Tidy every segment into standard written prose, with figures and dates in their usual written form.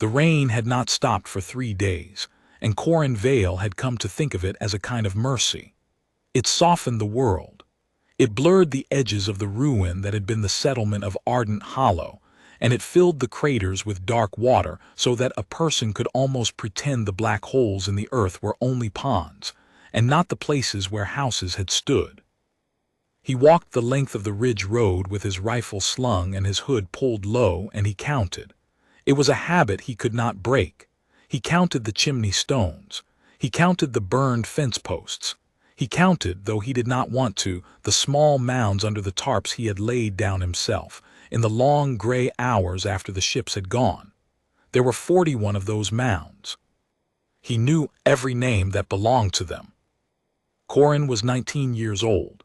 The rain had not stopped for 3 days, and Corin Vale had come to think of it as a kind of mercy. It softened the world. It blurred the edges of the ruin that had been the settlement of Ardent Hollow, and it filled the craters with dark water so that a person could almost pretend the black holes in the earth were only ponds, and not the places where houses had stood. He walked the length of the ridge road with his rifle slung and his hood pulled low, and he counted. It was a habit he could not break. He counted the chimney stones. He counted the burned fence posts. He counted, though he did not want to, the small mounds under the tarps he had laid down himself, in the long gray hours after the ships had gone. There were 41 of those mounds. He knew every name that belonged to them. Corin was 19 years old.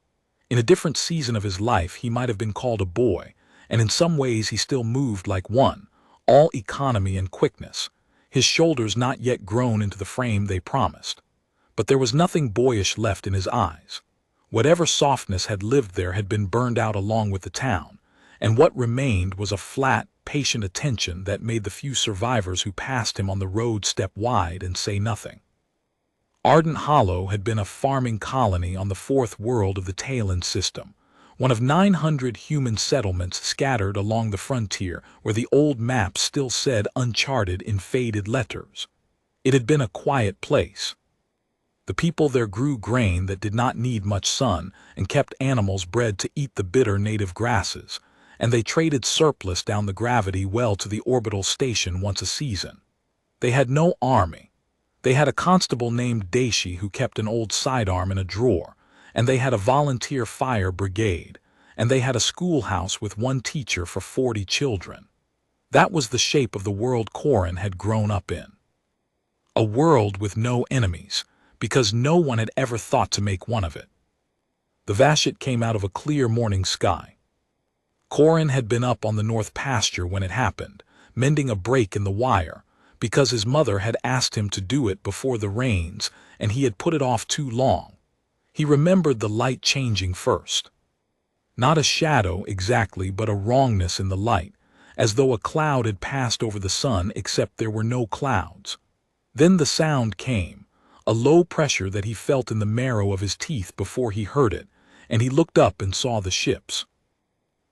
In a different season of his life he might have been called a boy, and in some ways he still moved like one, all economy and quickness, his shoulders not yet grown into the frame they promised. But there was nothing boyish left in his eyes. Whatever softness had lived there had been burned out along with the town, and what remained was a flat, patient attention that made the few survivors who passed him on the road step wide and say nothing. Ardent Hollow had been a farming colony on the fourth world of the Talon system, one of 900 human settlements scattered along the frontier where the old maps still said uncharted in faded letters. It had been a quiet place. The people there grew grain that did not need much sun and kept animals bred to eat the bitter native grasses, and they traded surplus down the gravity well to the orbital station once a season. They had no army. They had a constable named Dashi who kept an old sidearm in a drawer, and they had a volunteer fire brigade, and they had a schoolhouse with one teacher for 40 children. That was the shape of the world Corin had grown up in. A world with no enemies, because no one had ever thought to make one of it. The Vashet came out of a clear morning sky. Corin had been up on the north pasture when it happened, mending a break in the wire, because his mother had asked him to do it before the rains, and he had put it off too long. He remembered the light changing first. Not a shadow exactly, but a wrongness in the light, as though a cloud had passed over the sun except there were no clouds. Then the sound came, a low pressure that he felt in the marrow of his teeth before he heard it, and he looked up and saw the ships.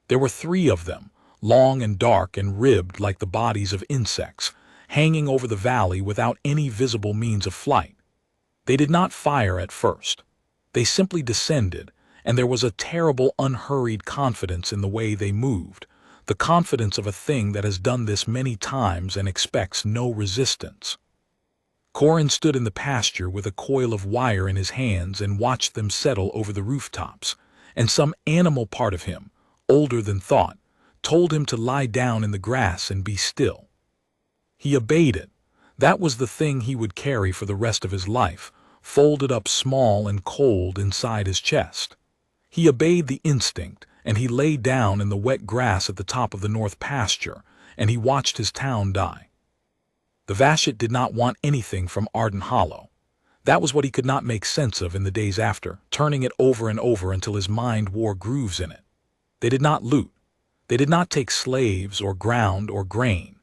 There were 3 of them, long and dark and ribbed like the bodies of insects, hanging over the valley without any visible means of flight. They did not fire at first. They simply descended, and there was a terrible unhurried confidence in the way they moved, the confidence of a thing that has done this many times and expects no resistance. Corin stood in the pasture with a coil of wire in his hands and watched them settle over the rooftops, and some animal part of him, older than thought, told him to lie down in the grass and be still. He obeyed it. That was the thing he would carry for the rest of his life, folded up small and cold inside his chest. He obeyed the instinct, and he lay down in the wet grass at the top of the north pasture, and he watched his town die. The Vashet did not want anything from Ardent Hollow. That was what he could not make sense of in the days after, turning it over and over until his mind wore grooves in it. They did not loot. They did not take slaves or ground or grain.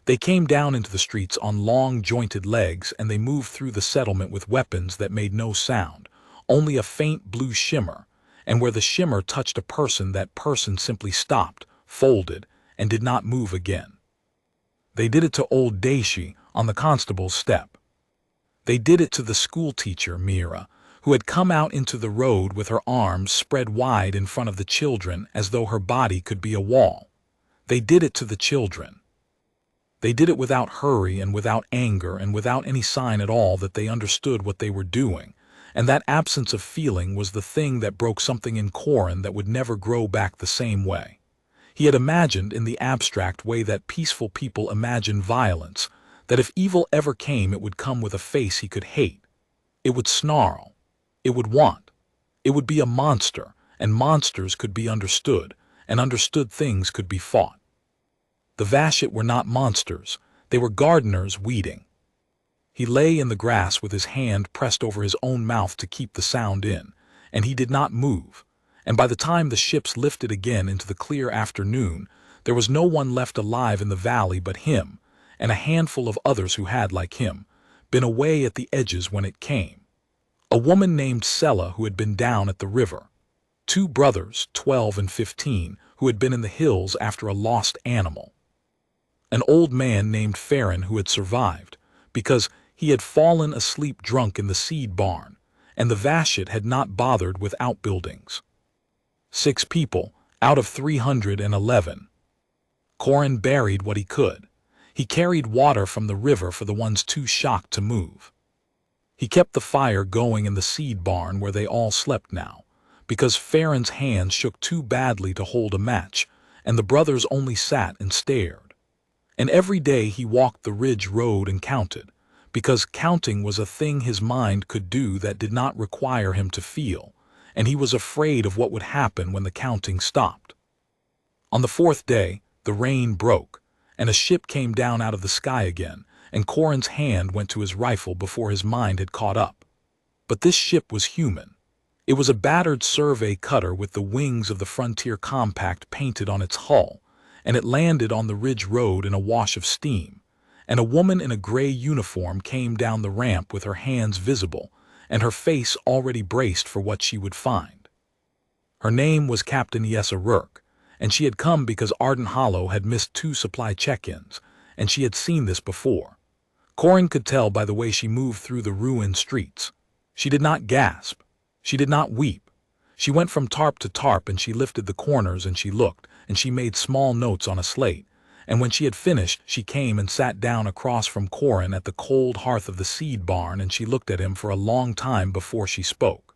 They came down into the streets on long jointed legs, and they moved through the settlement with weapons that made no sound, only a faint blue shimmer, and where the shimmer touched a person, that person simply stopped, folded, and did not move again. They did it to old Dashi on the constable's step. They did it to the schoolteacher, Mira, who had come out into the road with her arms spread wide in front of the children as though her body could be a wall. They did it to the children. They did it without hurry and without anger and without any sign at all that they understood what they were doing, and that absence of feeling was the thing that broke something in Corin that would never grow back the same way. He had imagined in the abstract way that peaceful people imagine violence, that if evil ever came it would come with a face he could hate. It would snarl. It would want. It would be a monster, and monsters could be understood, and understood things could be fought. The Vashet were not monsters. They were gardeners weeding. He lay in the grass with his hand pressed over his own mouth to keep the sound in, and he did not move, and by the time the ships lifted again into the clear afternoon, there was no one left alive in the valley but him, and a handful of others who had, like him, been away at the edges when it came. A woman named Sella who had been down at the river. 2 brothers, 12 and 15, who had been in the hills after a lost animal. An old man named Farron who had survived, because he had fallen asleep drunk in the seed barn, and the Vashet had not bothered with outbuildings. 6 people, out of 311. Corin buried what he could. He carried water from the river for the ones too shocked to move. He kept the fire going in the seed barn where they all slept now, because Farron's hands shook too badly to hold a match, and the brothers only sat and stared. And every day he walked the ridge road and counted, because counting was a thing his mind could do that did not require him to feel, and he was afraid of what would happen when the counting stopped. On the 4th day, the rain broke, and a ship came down out of the sky again, and Corin's hand went to his rifle before his mind had caught up. But this ship was human. It was a battered survey cutter with the wings of the Frontier Compact painted on its hull, and it landed on the ridge road in a wash of steam, and a woman in a gray uniform came down the ramp with her hands visible, and her face already braced for what she would find. Her name was Captain Yessa Rourke, and she had come because Arden Hollow had missed 2 supply check-ins, and she had seen this before. Corin could tell by the way she moved through the ruined streets. She did not gasp. She did not weep. She went from tarp to tarp, and she lifted the corners, and she looked, and she made small notes on a slate, and when she had finished, she came and sat down across from Corin at the cold hearth of the seed barn, and she looked at him for a long time before she spoke.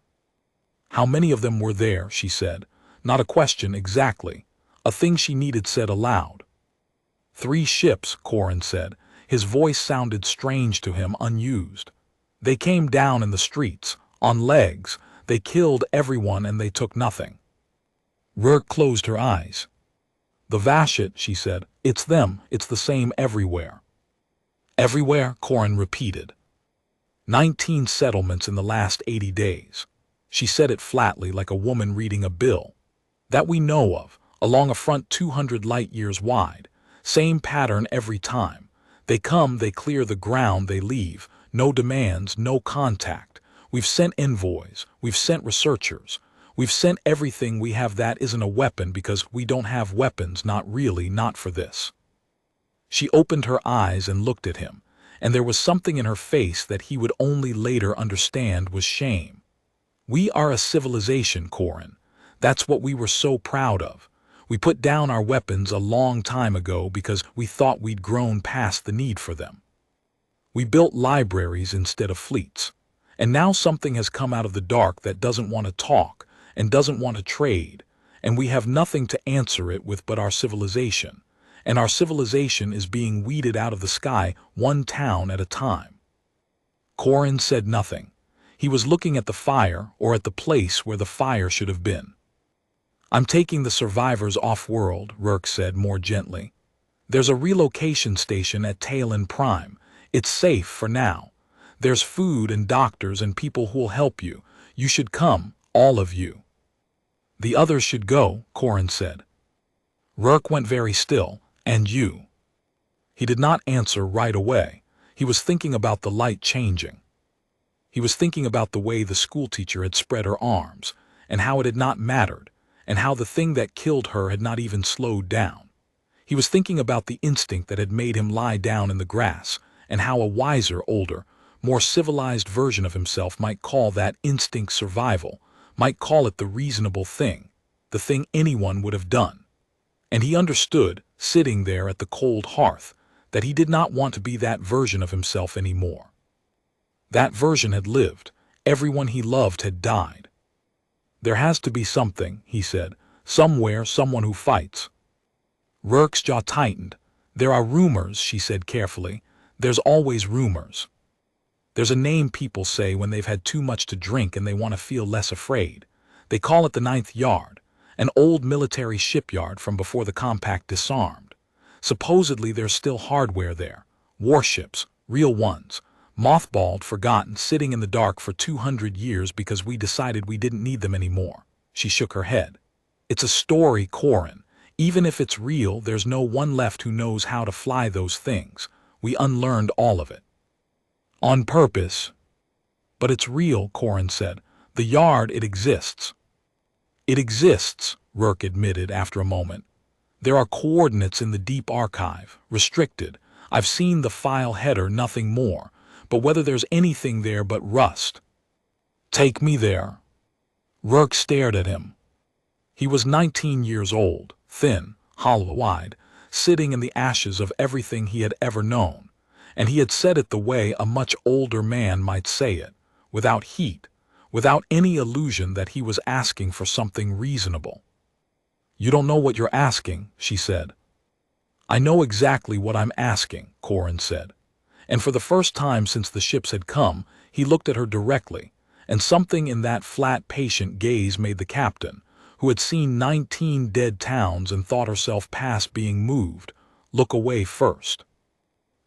How many of them were there, she said. Not a question exactly. A thing she needed said aloud. 3 ships, Corin said. His voice sounded strange to him, unused. They came down in the streets, on legs. They killed everyone and they took nothing. Rourke closed her eyes. The Vashet, she said. It's them. It's the same everywhere. Everywhere, Corin repeated. 19 settlements in the last 80 days. She said it flatly, like a woman reading a bill. That we know of, along a front 200 light-years wide. Same pattern every time. They come, they clear the ground, they leave. No demands, no contact. We've sent envoys. We've sent researchers. We've sent everything we have that isn't a weapon, because we don't have weapons, not really, not for this. She opened her eyes and looked at him, and there was something in her face that he would only later understand was shame. We are a civilization, Corin. That's what we were so proud of. We put down our weapons a long time ago because we thought we'd grown past the need for them. We built libraries instead of fleets. And now something has come out of the dark that doesn't want to talk and doesn't want to trade, and we have nothing to answer it with but our civilization. And our civilization is being weeded out of the sky, one town at a time. Corin said nothing. He was looking at the fire, or at the place where the fire should have been. I'm taking the survivors off-world, Rourke said more gently. There's a relocation station at Talon Prime. It's safe for now. There's food and doctors and people who'll help you. You should come, all of you. The others should go, Corin said. Rourke went very still. And you? He did not answer right away. He was thinking about the light changing. He was thinking about the way the schoolteacher had spread her arms, and how it had not mattered, and how the thing that killed her had not even slowed down. He was thinking about the instinct that had made him lie down in the grass, and how a wiser, older, more civilized version of himself might call that instinct survival, might call it the reasonable thing, the thing anyone would have done. And he understood, sitting there at the cold hearth, that he did not want to be that version of himself anymore. That version had lived. Everyone he loved had died. There has to be something, he said. Somewhere, someone who fights. Rourke's jaw tightened. There are rumors, she said carefully. There's always rumors. There's a name people say when they've had too much to drink and they want to feel less afraid. They call it the 9th Yard, an old military shipyard from before the Compact disarmed. Supposedly there's still hardware there. Warships, real ones. Mothballed, forgotten, sitting in the dark for 200 years because we decided we didn't need them anymore. She shook her head. It's a story, Corin. Even if it's real, there's no one left who knows how to fly those things. We unlearned all of it. On purpose. But it's real, Corin said. The yard, it exists. It exists, Rourke admitted after a moment. There are coordinates in the deep archive, restricted. I've seen the file header, nothing more. But whether there's anything there but rust. Take me there. Rourke stared at him. He was 19 years old, thin, hollow-eyed, sitting in the ashes of everything he had ever known, and he had said it the way a much older man might say it, without heat, without any illusion that he was asking for something reasonable. You don't know what you're asking, she said. I know exactly what I'm asking, Corin said. And for the first time since the ships had come, he looked at her directly, and something in that flat, patient gaze made the captain, who had seen 19 dead towns and thought herself past being moved, look away first.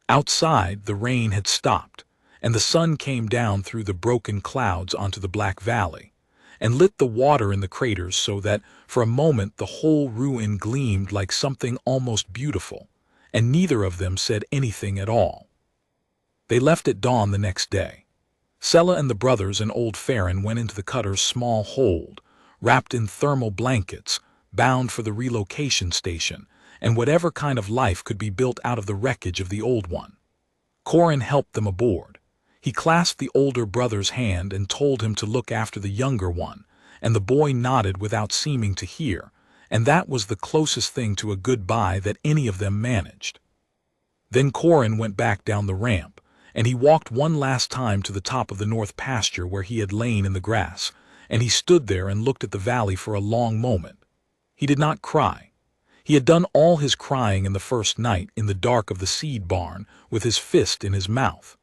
Outside, the rain had stopped, and the sun came down through the broken clouds onto the black valley, and lit the water in the craters so that, for a moment, the whole ruin gleamed like something almost beautiful, and neither of them said anything at all. They left at dawn the next day. Sella and the brothers and old Farron went into the cutter's small hold, wrapped in thermal blankets, bound for the relocation station, and whatever kind of life could be built out of the wreckage of the old one. Corin helped them aboard. He clasped the older brother's hand and told him to look after the younger one, and the boy nodded without seeming to hear, and that was the closest thing to a goodbye that any of them managed. Then Corin went back down the ramp, and he walked one last time to the top of the north pasture where he had lain in the grass, and he stood there and looked at the valley for a long moment. He did not cry. He had done all his crying in the first night in the dark of the seed barn with his fist in his mouth.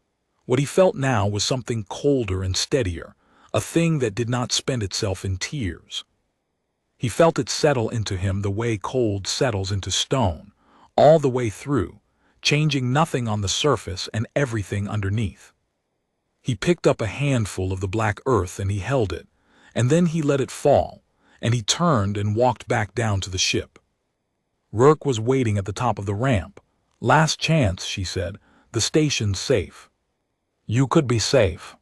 What he felt now was something colder and steadier, a thing that did not spend itself in tears. He felt it settle into him the way cold settles into stone, all the way through, changing nothing on the surface and everything underneath. He picked up a handful of the black earth and he held it, and then he let it fall, and he turned and walked back down to the ship. Rourke was waiting at the top of the ramp. Last chance, she said. The station's safe. You could be safe.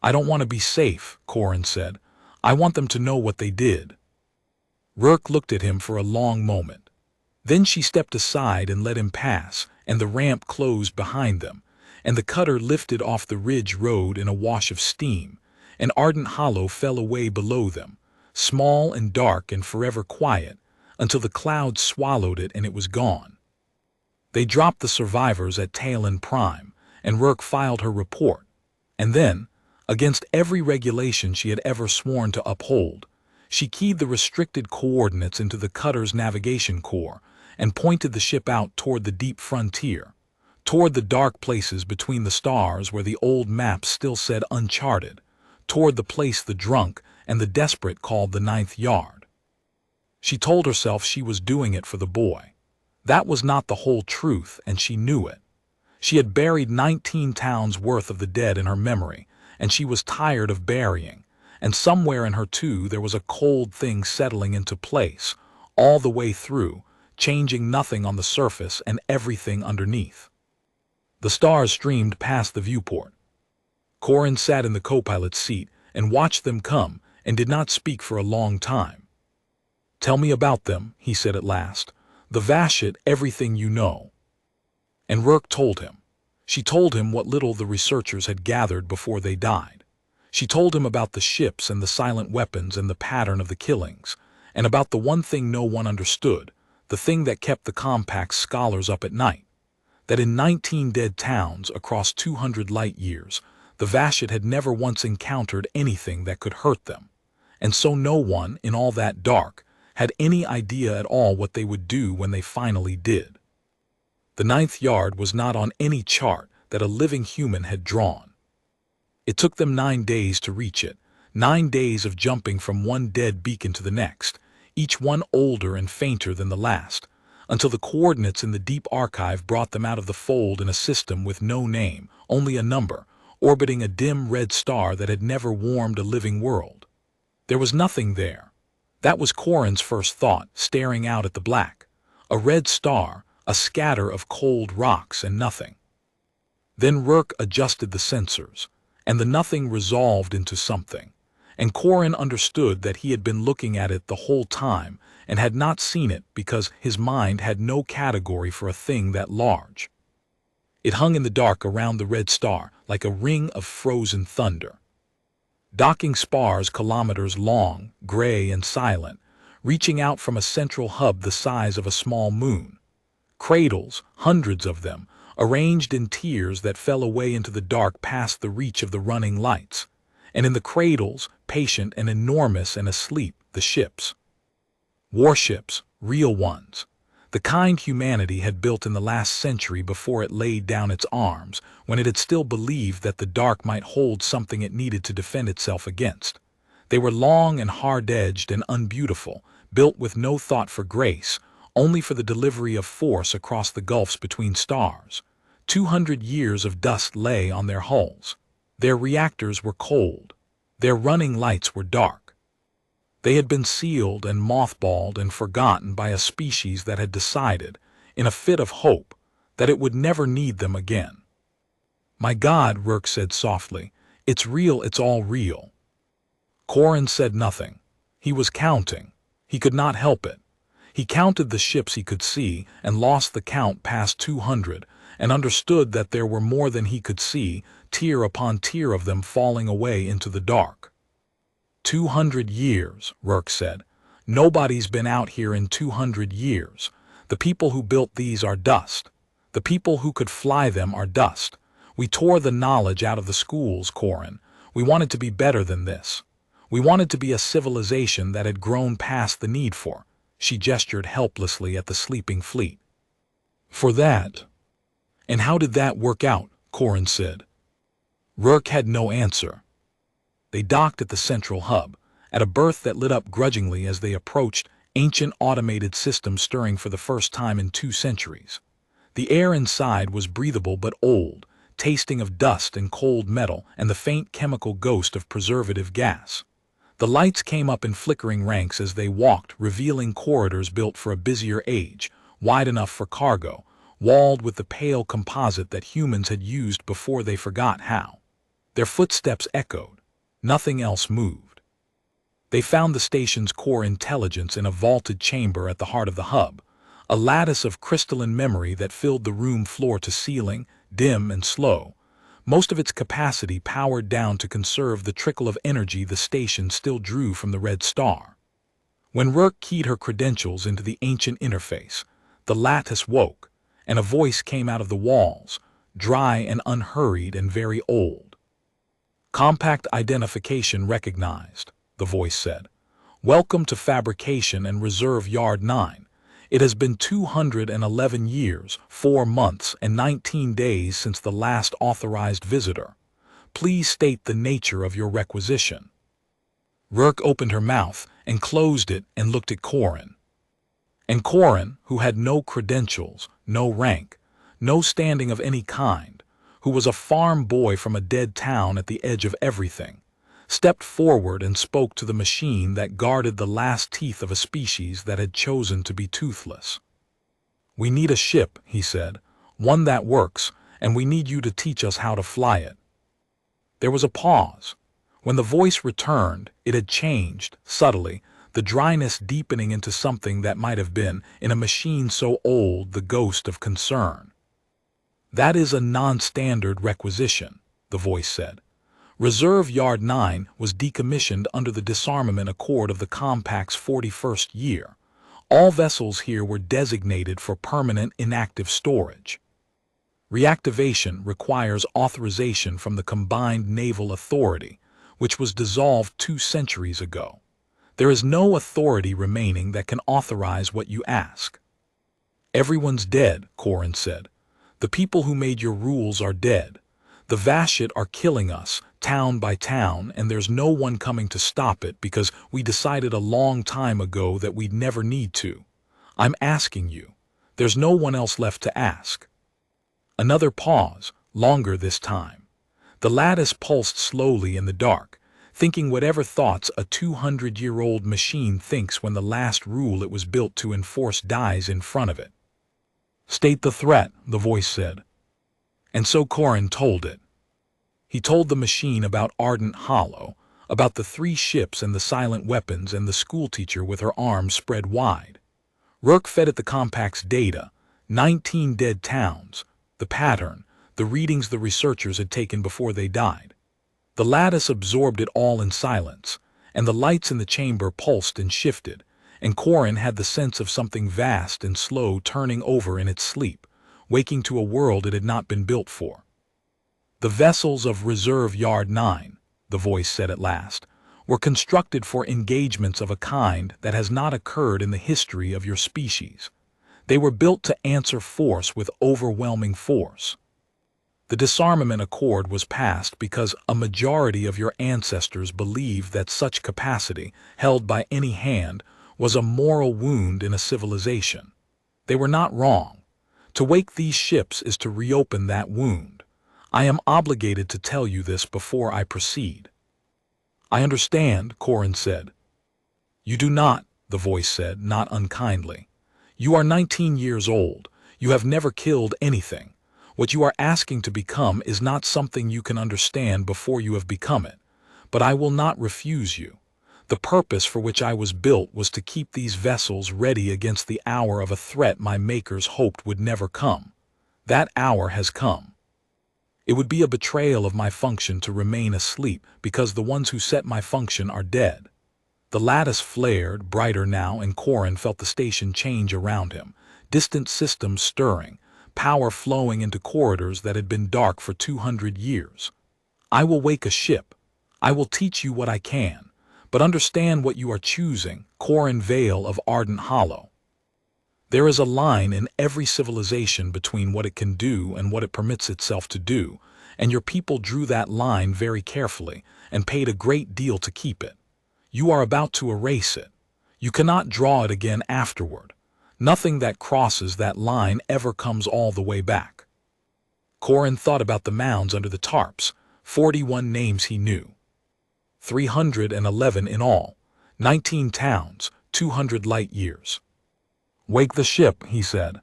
I don't want to be safe, Corin said. I want them to know what they did. Rourke looked at him for a long moment. Then she stepped aside and let him pass, and the ramp closed behind them, and the cutter lifted off the ridge road in a wash of steam, and Ardent Hollow fell away below them, small and dark and forever quiet, until the clouds swallowed it and it was gone. They dropped the survivors at tail end prime, and Rourke filed her report, and then, against every regulation she had ever sworn to uphold, she keyed the restricted coordinates into the cutter's navigation core and pointed the ship out toward the deep frontier, toward the dark places between the stars where the old maps still said uncharted, toward the place the drunk and the desperate called the ninth yard. She told herself she was doing it for the boy. That was not the whole truth, and she knew it. She had buried 19 towns worth of the dead in her memory, and she was tired of burying, and somewhere in her too there was a cold thing settling into place, all the way through, changing nothing on the surface and everything underneath. The stars streamed past the viewport. Corin sat in the co-pilot's seat and watched them come and did not speak for a long time. Tell me about them, he said at last. The Vashet, everything you know. And Rourke told him. She told him what little the researchers had gathered before they died. She told him about the ships and the silent weapons and the pattern of the killings, and about the one thing no one understood, the thing that kept the Compact's scholars up at night, that in 19 dead towns across 200 light years, the Vashet had never once encountered anything that could hurt them, and so no one, in all that dark, had any idea at all what they would do when they finally did. The ninth yard was not on any chart that a living human had drawn. It took them 9 days to reach it, 9 days of jumping from one dead beacon to the next, each one older and fainter than the last, until the coordinates in the deep archive brought them out of the fold in a system with no name, only a number, orbiting a dim red star that had never warmed a living world. There was nothing there. That was Corin's first thought, staring out at the black. A red star, a scatter of cold rocks and nothing. Then Rourke adjusted the sensors, and the nothing resolved into something, and Corin understood that he had been looking at it the whole time and had not seen it because his mind had no category for a thing that large. It hung in the dark around the red star like a ring of frozen thunder. Docking spars kilometers long, gray and silent, reaching out from a central hub the size of a small moon. Cradles, hundreds of them, arranged in tiers that fell away into the dark past the reach of the running lights. And in the cradles, patient and enormous and asleep, the ships. Warships, real ones. The kind humanity had built in the last century before it laid down its arms, when it had still believed that the dark might hold something it needed to defend itself against. They were long and hard-edged and unbeautiful, built with no thought for grace, only for the delivery of force across the gulfs between stars. 200 years of dust lay on their hulls. Their reactors were cold. Their running lights were dark. They had been sealed and mothballed and forgotten by a species that had decided, in a fit of hope, that it would never need them again. "My God," Rourke said softly, "it's real, it's all real." Corin said nothing. He was counting. He could not help it. He counted the ships he could see and lost the count past 200, and understood that there were more than he could see, tier upon tier of them falling away into the dark. 200 years, Rourke said. Nobody's been out here in 200 years. The people who built these are dust. The people who could fly them are dust. We tore the knowledge out of the schools, Corin. We wanted to be better than this. We wanted to be a civilization that had grown past the need for. She gestured helplessly at the sleeping fleet. For that. And how did that work out? Corin said. Rourke had no answer. They docked at the central hub, at a berth that lit up grudgingly as they approached, ancient automated systems stirring for the first time in 2 centuries. The air inside was breathable but old, tasting of dust and cold metal and the faint chemical ghost of preservative gas. The lights came up in flickering ranks as they walked, revealing corridors built for a busier age, wide enough for cargo, walled with the pale composite that humans had used before they forgot how. Their footsteps echoed. Nothing else moved. They found the station's core intelligence in a vaulted chamber at the heart of the hub, a lattice of crystalline memory that filled the room floor to ceiling, dim and slow, most of its capacity powered down to conserve the trickle of energy the station still drew from the red star. When Rourke keyed her credentials into the ancient interface, the lattice woke, and a voice came out of the walls, dry and unhurried and very old. "Compact identification recognized," the voice said. "Welcome to Fabrication and Reserve Yard 9. It has been 211 years, 4 months, and 19 days since the last authorized visitor. Please state the nature of your requisition." Rourke opened her mouth and closed it and looked at Corin. And Corin, who had no credentials, no rank, no standing of any kind, who was a farm boy from a dead town at the edge of everything, stepped forward and spoke to the machine that guarded the last teeth of a species that had chosen to be toothless. "We need a ship," he said, "one that works, and we need you to teach us how to fly it." There was a pause. When the voice returned, it had changed, subtly, the dryness deepening into something that might have been, in a machine so old, the ghost of concern. "That is a non-standard requisition," the voice said. "Reserve Yard 9 was decommissioned under the disarmament accord of the Compact's 41st year. All vessels here were designated for permanent inactive storage. Reactivation requires authorization from the Combined Naval Authority, which was dissolved 2 centuries ago. There is no authority remaining that can authorize what you ask." "Everyone's dead," Corin said. "The people who made your rules are dead. The Vashet are killing us, town by town, and there's no one coming to stop it because we decided a long time ago that we'd never need to. I'm asking you. There's no one else left to ask." Another pause, longer this time. The lattice pulsed slowly in the dark, thinking whatever thoughts a 200-year-old machine thinks when the last rule it was built to enforce dies in front of it. "State the threat," the voice said. And so Corin told it. He told the machine about Ardent Hollow, about the 3 ships and the silent weapons and the schoolteacher with her arms spread wide. Rourke fed it the compact's data, 19 dead towns, the pattern, the readings the researchers had taken before they died. The lattice absorbed it all in silence, and the lights in the chamber pulsed and shifted, and Corin had the sense of something vast and slow turning over in its sleep, waking to a world it had not been built for. The vessels of Reserve Yard 9, the voice said at last, were constructed for engagements of a kind that has not occurred in the history of your species. They were built to answer force with overwhelming force. The disarmament accord was passed because a majority of your ancestors believed that such capacity, held by any hand, was a moral wound in a civilization. They were not wrong. To wake these ships is to reopen that wound. I am obligated to tell you this before I proceed. I understand, Corin said. You do not, the voice said, not unkindly. You are 19 years old. You have never killed anything. What you are asking to become is not something you can understand before you have become it. But I will not refuse you. The purpose for which I was built was to keep these vessels ready against the hour of a threat my makers hoped would never come. That hour has come. It would be a betrayal of my function to remain asleep because the ones who set my function are dead. The lattice flared, brighter now, and Corin felt the station change around him, distant systems stirring, power flowing into corridors that had been dark for 200 years. I will wake a ship. I will teach you what I can. But understand what you are choosing, Corin Vale of Ardent Hollow. There is a line in every civilization between what it can do and what it permits itself to do, and your people drew that line very carefully and paid a great deal to keep it. You are about to erase it. You cannot draw it again afterward. Nothing that crosses that line ever comes all the way back. Corin thought about the mounds under the tarps, 41 names he knew. 311 in all, 19 towns, 200 light years. Wake the ship, he said.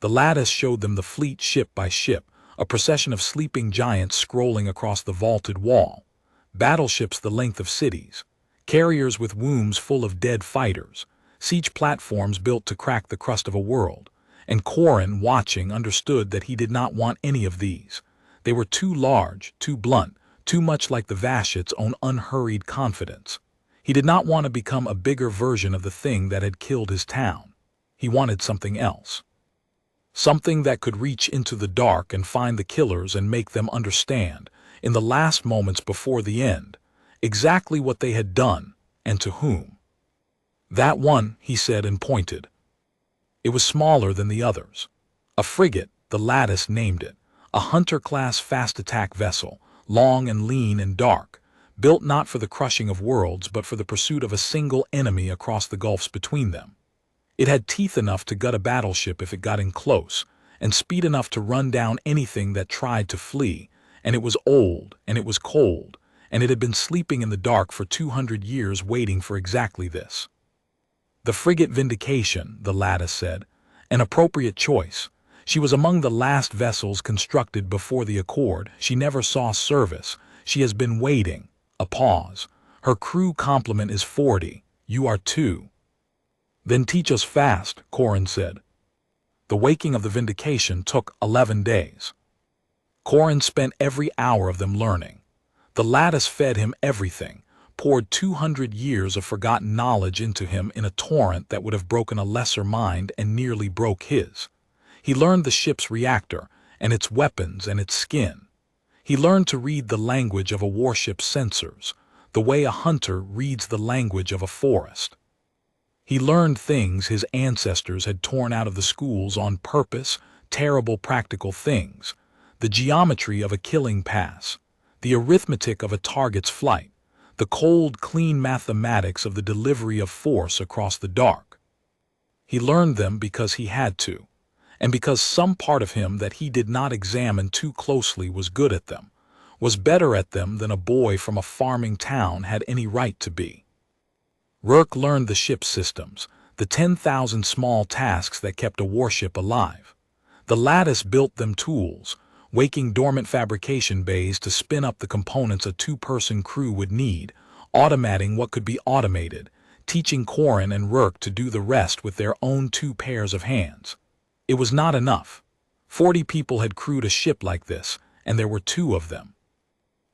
The lattice showed them the fleet ship by ship, a procession of sleeping giants scrolling across the vaulted wall, battleships the length of cities, carriers with wombs full of dead fighters, siege platforms built to crack the crust of a world, and Corin, watching, understood that he did not want any of these. They were too large, too blunt, too much like the Vashet's own unhurried confidence. He did not want to become a bigger version of the thing that had killed his town. He wanted something else. Something that could reach into the dark and find the killers and make them understand, in the last moments before the end, exactly what they had done and to whom. That one, he said and pointed. It was smaller than the others. A frigate, the lattice named it, a hunter-class fast-attack vessel, long and lean and dark, built not for the crushing of worlds but for the pursuit of a single enemy across the gulfs between them. It had teeth enough to gut a battleship if it got in close, and speed enough to run down anything that tried to flee, and it was old, and it was cold, and it had been sleeping in the dark for 200 years waiting for exactly this. The frigate Vindication, the lattice said, an appropriate choice. She was among the last vessels constructed before the Accord. She never saw service. She has been waiting. A pause. Her crew complement is 40. You are 2. Then teach us fast, Corin said. The waking of the Vindication took 11 days. Corin spent every hour of them learning. The lattice fed him everything, poured 200 years of forgotten knowledge into him in a torrent that would have broken a lesser mind and nearly broke his. He learned the ship's reactor, and its weapons and its skin. He learned to read the language of a warship's sensors, the way a hunter reads the language of a forest. He learned things his ancestors had torn out of the schools on purpose, terrible practical things, the geometry of a killing pass, the arithmetic of a target's flight, the cold, clean mathematics of the delivery of force across the dark. He learned them because he had to, and because some part of him that he did not examine too closely was good at them, was better at them than a boy from a farming town had any right to be. Rourke learned the ship's systems, the 10,000 small tasks that kept a warship alive. The lattice built them tools, waking dormant fabrication bays to spin up the components a two-person crew would need, automating what could be automated, teaching Corin and Rourke to do the rest with their own 2 pairs of hands. It was not enough. 40 people had crewed a ship like this, and there were 2 of them.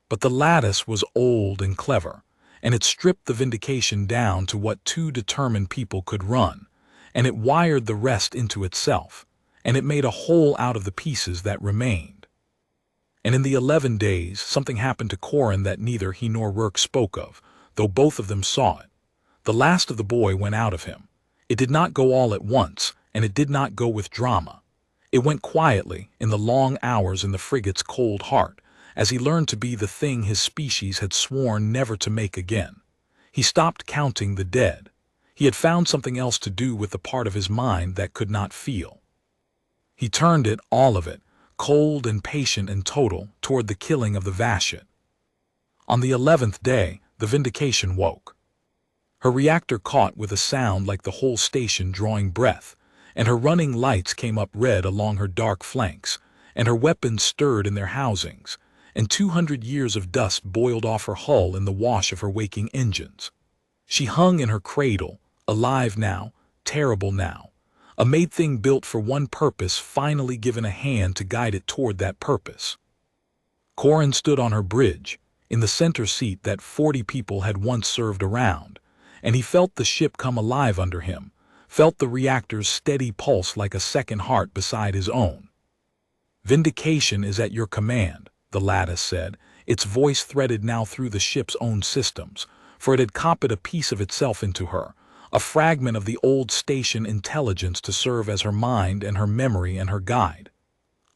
But the lattice was old and clever, and it stripped the Vindication down to what 2 determined people could run, and it wired the rest into itself, and it made a hole out of the pieces that remained. And in the 11 days, something happened to Corin that neither he nor Rourke spoke of, though both of them saw it. The last of the boy went out of him. It did not go all at once, and it did not go with drama. It went quietly, in the long hours in the frigate's cold heart, as he learned to be the thing his species had sworn never to make again. He stopped counting the dead. He had found something else to do with the part of his mind that could not feel. He turned it, all of it, cold and patient and total, toward the killing of the Vashet. On the 11th day, the Vindication woke. Her reactor caught with a sound like the whole station drawing breath, and her running lights came up red along her dark flanks, and her weapons stirred in their housings, and 200 years of dust boiled off her hull in the wash of her waking engines. She hung in her cradle, alive now, terrible now, a made thing built for one purpose, finally given a hand to guide it toward that purpose. Corin stood on her bridge, in the center seat that 40 people had once served around, and he felt the ship come alive under him, felt the reactor's steady pulse like a second heart beside his own. "Vindication is at your command," the lattice said, its voice threaded now through the ship's own systems, for it had copied a piece of itself into her, a fragment of the old station intelligence to serve as her mind and her memory and her guide.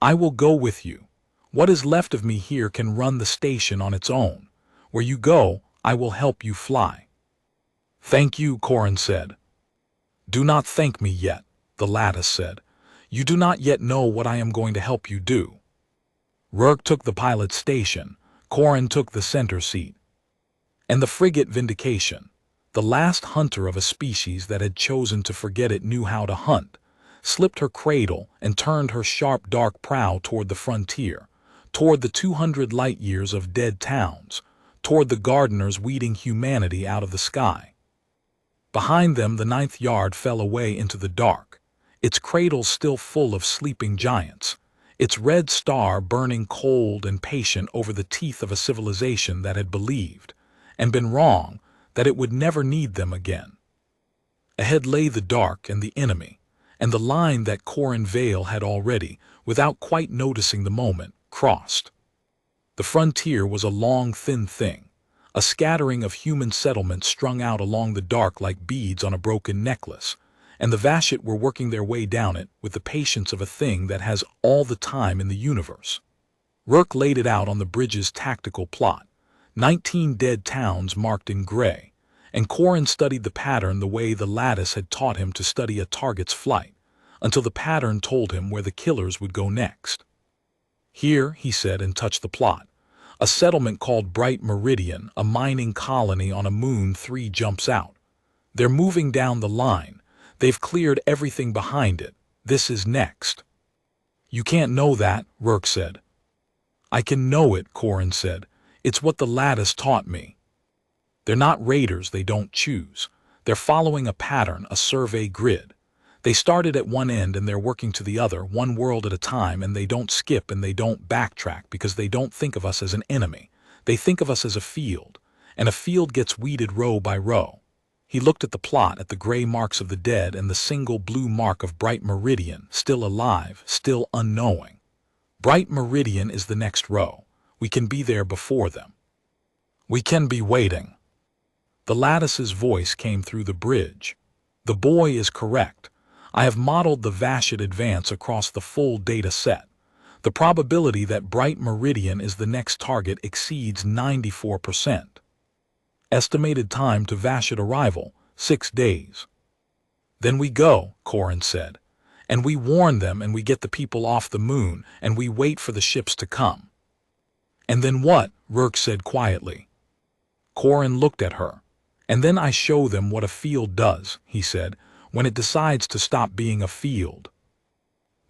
"I will go with you. What is left of me here can run the station on its own. Where you go, I will help you fly." "Thank you," Corin said. "Do not thank me yet," the lattice said. "You do not yet know what I am going to help you do." Rourke took the pilot's station. Corin took the center seat. And the frigate Vindication, the last hunter of a species that had chosen to forget it knew how to hunt, slipped her cradle and turned her sharp dark prow toward the frontier, toward the 200 light-years of dead towns, toward the gardeners weeding humanity out of the sky. Behind them the 9th yard fell away into the dark, its cradle still full of sleeping giants, its red star burning cold and patient over the teeth of a civilization that had believed, and been wrong, that it would never need them again. Ahead lay the dark and the enemy, and the line that Corin Vale had already, without quite noticing the moment, crossed. The frontier was a long, thin thing, a scattering of human settlements strung out along the dark like beads on a broken necklace, and the Vashet were working their way down it with the patience of a thing that has all the time in the universe. Rourke laid it out on the bridge's tactical plot, 19 dead towns marked in gray, and Corin studied the pattern the way the lattice had taught him to study a target's flight, until the pattern told him where the killers would go next. "Here," he said and touched the plot, "a settlement called Bright Meridian, a mining colony on a moon 3 jumps out. They're moving down the line. They've cleared everything behind it. This is next." "You can't know that," Rourke said. "I can know it," Corin said. "It's what the lattice taught me. They're not raiders, they don't choose. They're following a pattern, a survey grid. They started at one end and they're working to the other, one world at a time, and they don't skip and they don't backtrack because they don't think of us as an enemy. They think of us as a field, and a field gets weeded row by row." He looked at the plot, at the gray marks of the dead and the single blue mark of Bright Meridian, still alive, still unknowing. "Bright Meridian is the next row. We can be there before them. We can be waiting." The lattice's voice came through the bridge. "The boy is correct. I have modeled the Vashet advance across the full data set. The probability that Bright Meridian is the next target exceeds 94%. Estimated time to Vashet arrival, 6 days. "Then we go," Corin said, "and we warn them and we get the people off the moon and we wait for the ships to come." "And then what?" Rourke said quietly. Corin looked at her. "And then I show them what a field does," he said, "when it decides to stop being a field."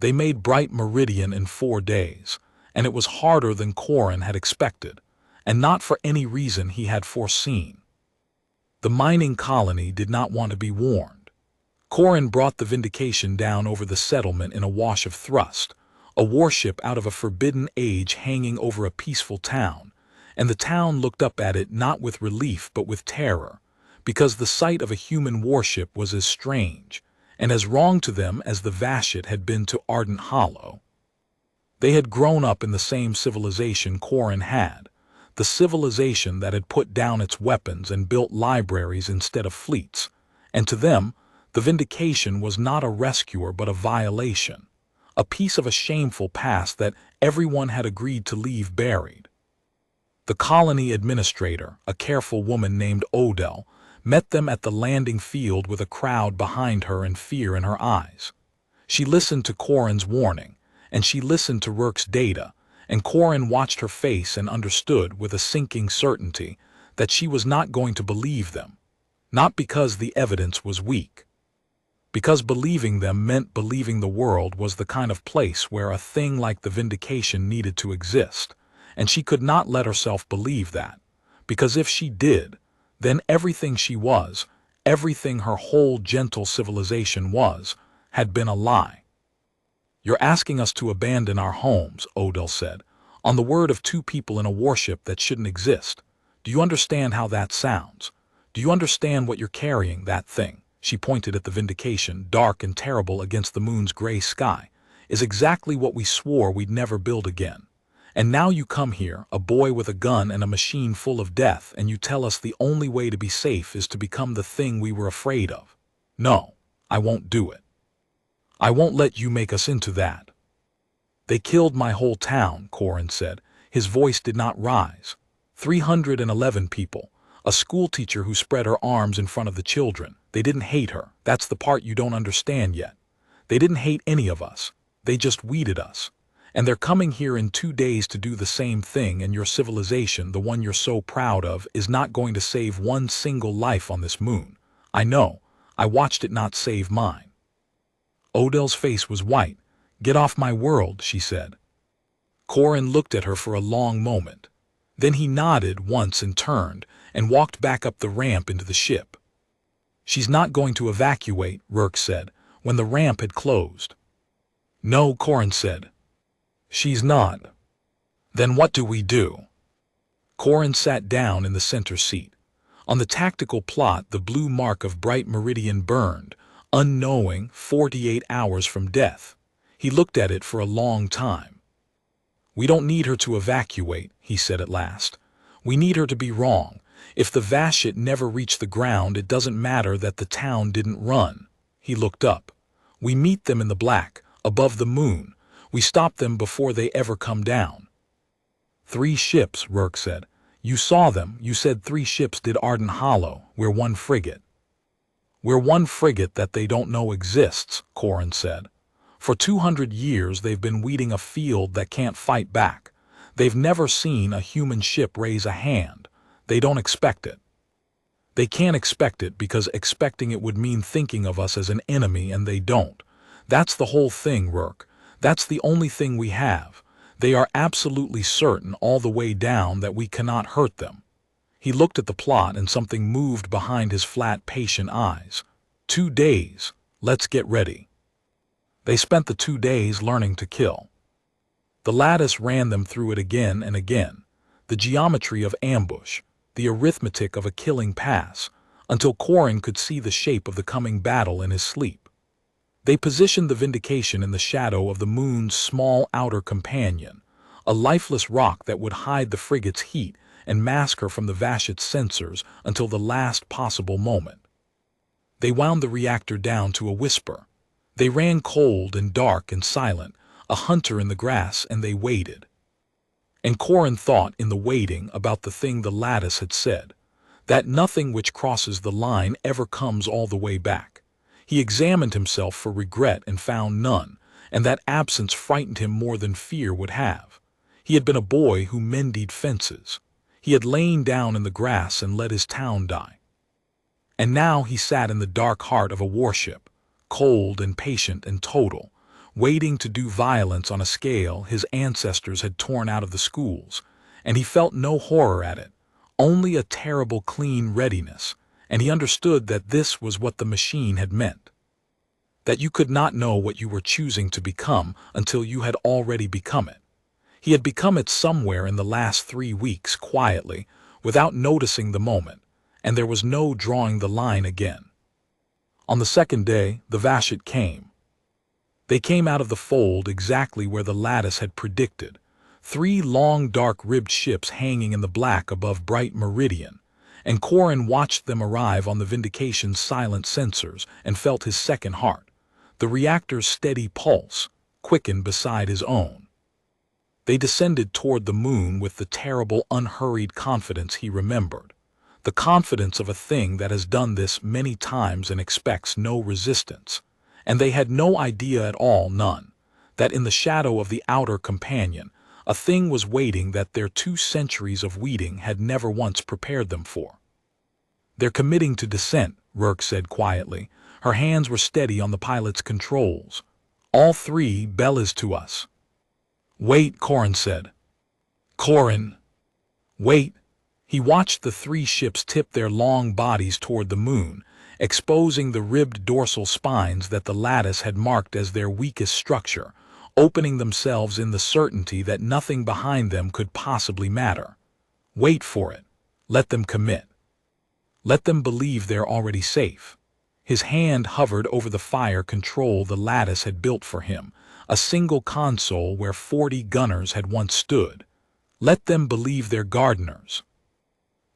They made Bright Meridian in 4 days, and it was harder than Corin had expected, and not for any reason he had foreseen. The mining colony did not want to be warned. Corin brought the Vindication down over the settlement in a wash of thrust, a warship out of a forbidden age hanging over a peaceful town, and the town looked up at it not with relief but with terror, because the sight of a human warship was as strange and as wrong to them as the Vashet had been to Ardent Hollow. They had grown up in the same civilization Corin had, the civilization that had put down its weapons and built libraries instead of fleets, and to them, the Vindication was not a rescuer but a violation, a piece of a shameful past that everyone had agreed to leave buried. The colony administrator, a careful woman named Odell, met them at the landing field with a crowd behind her and fear in her eyes. She listened to Corin's warning, and she listened to Rourke's data, and Corin watched her face and understood with a sinking certainty that she was not going to believe them, not because the evidence was weak. Because believing them meant believing the world was the kind of place where a thing like the Vindication needed to exist, and she could not let herself believe that, because if she did, then everything she was, everything her whole gentle civilization was, had been a lie. "You're asking us to abandon our homes," Odell said, "on the word of two people in a warship that shouldn't exist. Do you understand how that sounds? Do you understand what you're carrying, that thing?" She pointed at the Vindication, dark and terrible against the moon's gray sky. "Is exactly what we swore we'd never build again. And now you come here, a boy with a gun and a machine full of death, and you tell us the only way to be safe is to become the thing we were afraid of. No, I won't do it. I won't let you make us into that." "They killed my whole town," Corin said. His voice did not rise. 311 people. A schoolteacher who spread her arms in front of the children. They didn't hate her. That's the part you don't understand yet. They didn't hate any of us. They just weeded us. And they're coming here in 2 days to do the same thing, and your civilization, the one you're so proud of, is not going to save one single life on this moon. I know. I watched it not save mine." Odell's face was white. "Get off my world," she said. Corin looked at her for a long moment. Then he nodded once and turned and walked back up the ramp into the ship. "She's not going to evacuate," Rourke said, when the ramp had closed. "No," Corin said. "She's not." "Then what do we do?" Corin sat down in the center seat. On the tactical plot, the blue mark of bright meridian burned, unknowing, 48 hours from death. He looked at it for a long time. "We don't need her to evacuate," he said at last. "We need her to be wrong. If the Vashet never reached the ground, it doesn't matter that the town didn't run." He looked up. "We meet them in the black, above the moon. We stop them before they ever come down." 3 ships, Rourke said. "You saw them. You said 3 ships did Ardent Hollow. We're 1 frigate." "We're 1 frigate that they don't know exists," Corin said. "For 200 years they've been weeding a field that can't fight back. They've never seen a human ship raise a hand. They don't expect it. They can't expect it because expecting it would mean thinking of us as an enemy, and they don't. That's the whole thing, Rourke. That's the only thing we have. They are absolutely certain all the way down that we cannot hurt them." He looked at the plot and something moved behind his flat, patient eyes. 2 days. Let's get ready." They spent the 2 days learning to kill. The lattice ran them through it again and again, the geometry of ambush, the arithmetic of a killing pass, until Corin could see the shape of the coming battle in his sleep. They positioned the Vindication in the shadow of the moon's small outer companion, a lifeless rock that would hide the frigate's heat and mask her from the Vashet's sensors until the last possible moment. They wound the reactor down to a whisper. They ran cold and dark and silent, a hunter in the grass, and they waited. And Corin thought in the waiting about the thing the lattice had said, that nothing which crosses the line ever comes all the way back. He examined himself for regret and found none, and that absence frightened him more than fear would have. He had been a boy who mended fences. He had lain down in the grass and let his town die. And now he sat in the dark heart of a warship, cold and patient and total, waiting to do violence on a scale his ancestors had torn out of the schools, and he felt no horror at it, only a terrible clean readiness, and he understood that this was what the machine had meant. That you could not know what you were choosing to become until you had already become it. He had become it somewhere in the last 3 weeks, quietly, without noticing the moment, and there was no drawing the line again. On the second day, the Vashet came. They came out of the fold exactly where the lattice had predicted, 3 long dark-ribbed ships hanging in the black above bright meridian, and Corin watched them arrive on the Vindication's silent sensors and felt his second heart, the reactor's steady pulse, quicken beside his own. They descended toward the moon with the terrible, unhurried confidence he remembered, the confidence of a thing that has done this many times and expects no resistance. And they had no idea at all, none, that in the shadow of the outer companion, a thing was waiting that their 2 centuries of weeding had never once prepared them for. "They're committing to descent," Rourke said quietly. Her hands were steady on the pilot's controls. "All 3 bellas to us." "Wait," Corin said. "Corin, wait." He watched the 3 ships tip their long bodies toward the moon, exposing the ribbed dorsal spines that the lattice had marked as their weakest structure, opening themselves in the certainty that nothing behind them could possibly matter. Wait for it. Let them commit. Let them believe they're already safe. His hand hovered over the fire control the lattice had built for him, a single console where 40 gunners had once stood. Let them believe they're gardeners.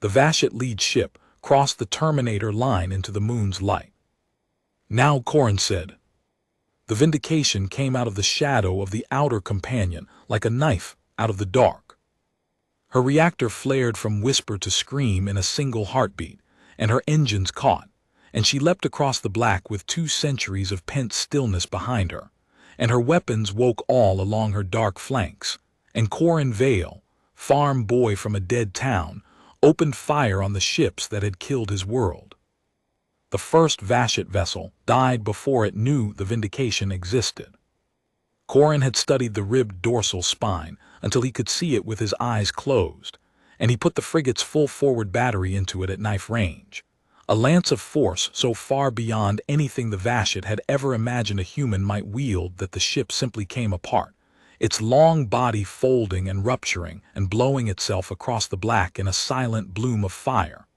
The Vashet lead ship crossed the Terminator line into the moon's light. "Now," Corin said. The Vindication came out of the shadow of the outer companion like a knife out of the dark. Her reactor flared from whisper to scream in a single heartbeat, and her engines caught, and she leapt across the black with 2 centuries of pent stillness behind her, and her weapons woke all along her dark flanks, and Corin Vale, farm boy from a dead town, opened fire on the ships that had killed his world. The first Vashet vessel died before it knew the Vindication existed. Corin had studied the ribbed dorsal spine until he could see it with his eyes closed, and he put the frigate's full forward battery into it at knife range, a lance of force so far beyond anything the Vashet had ever imagined a human might wield that the ship simply came apart, its long body folding and rupturing and blowing itself across the black in a silent bloom of fire.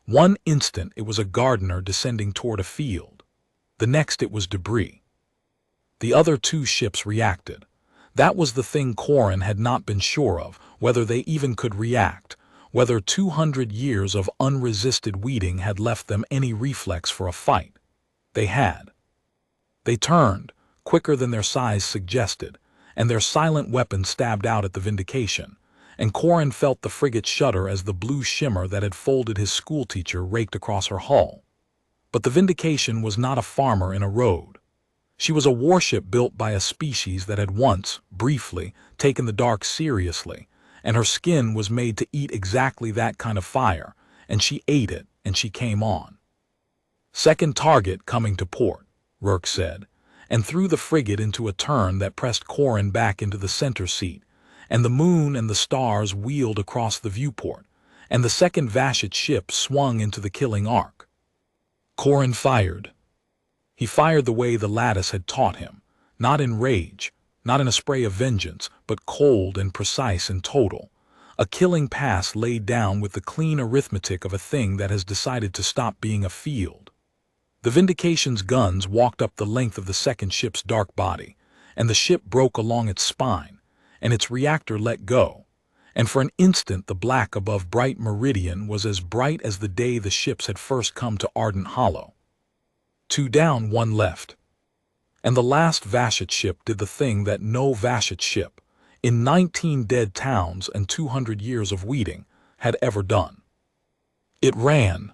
One instant it was a gardener descending toward a field. The next it was debris. The other 2 ships reacted. That was the thing Corin had not been sure of, whether they even could react, whether 200 years of unresisted weeding had left them any reflex for a fight. They had. They turned, quicker than their size suggested, and their silent weapons stabbed out at the Vindication, and Corin felt the frigate shudder as the blue shimmer that had folded his schoolteacher raked across her hull. But the Vindication was not a farmer in a road. She was a warship built by a species that had once, briefly, taken the dark seriously, and her skin was made to eat exactly that kind of fire, and she ate it, and she came on. "Second target coming to port," Rourke said, and threw the frigate into a turn that pressed Corin back into the center seat, and the moon and the stars wheeled across the viewport, and the second Vashet ship swung into the killing arc. Corin fired. He fired the way the lattice had taught him, not in rage, not in a spray of vengeance, but cold and precise and total, a killing pass laid down with the clean arithmetic of a thing that has decided to stop being a field. The Vindication's guns walked up the length of the second ship's dark body, and the ship broke along its spine, and its reactor let go, and for an instant the black above bright meridian was as bright as the day the ships had first come to Ardent Hollow. 2 down, 1 left. And the last Vashet ship did the thing that no Vashet ship, in 19 dead towns and 200 years of weeding, had ever done. It ran.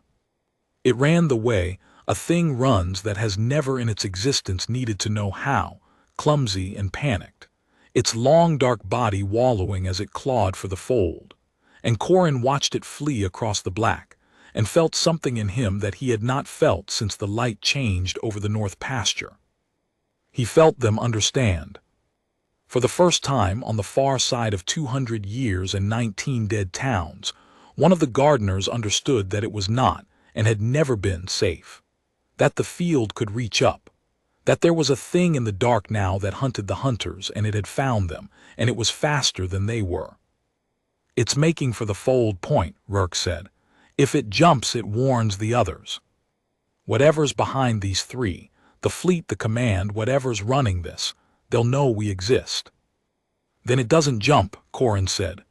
It ran the way a thing runs that has never in its existence needed to know how, clumsy and panicked, its long dark body wallowing as it clawed for the fold, and Corin watched it flee across the black, and felt something in him that he had not felt since the light changed over the north pasture. He felt them understand. For the first time on the far side of 200 years and 19 dead towns, one of the gardeners understood that it was not, and had never been, safe. That the field could reach up. That there was a thing in the dark now that hunted the hunters, and it had found them, and it was faster than they were. "It's making for the fold point," Rourke said. "If it jumps, it warns the others. Whatever's behind these three, the fleet, the command, whatever's running this, they'll know we exist." "Then it doesn't jump," Corin said.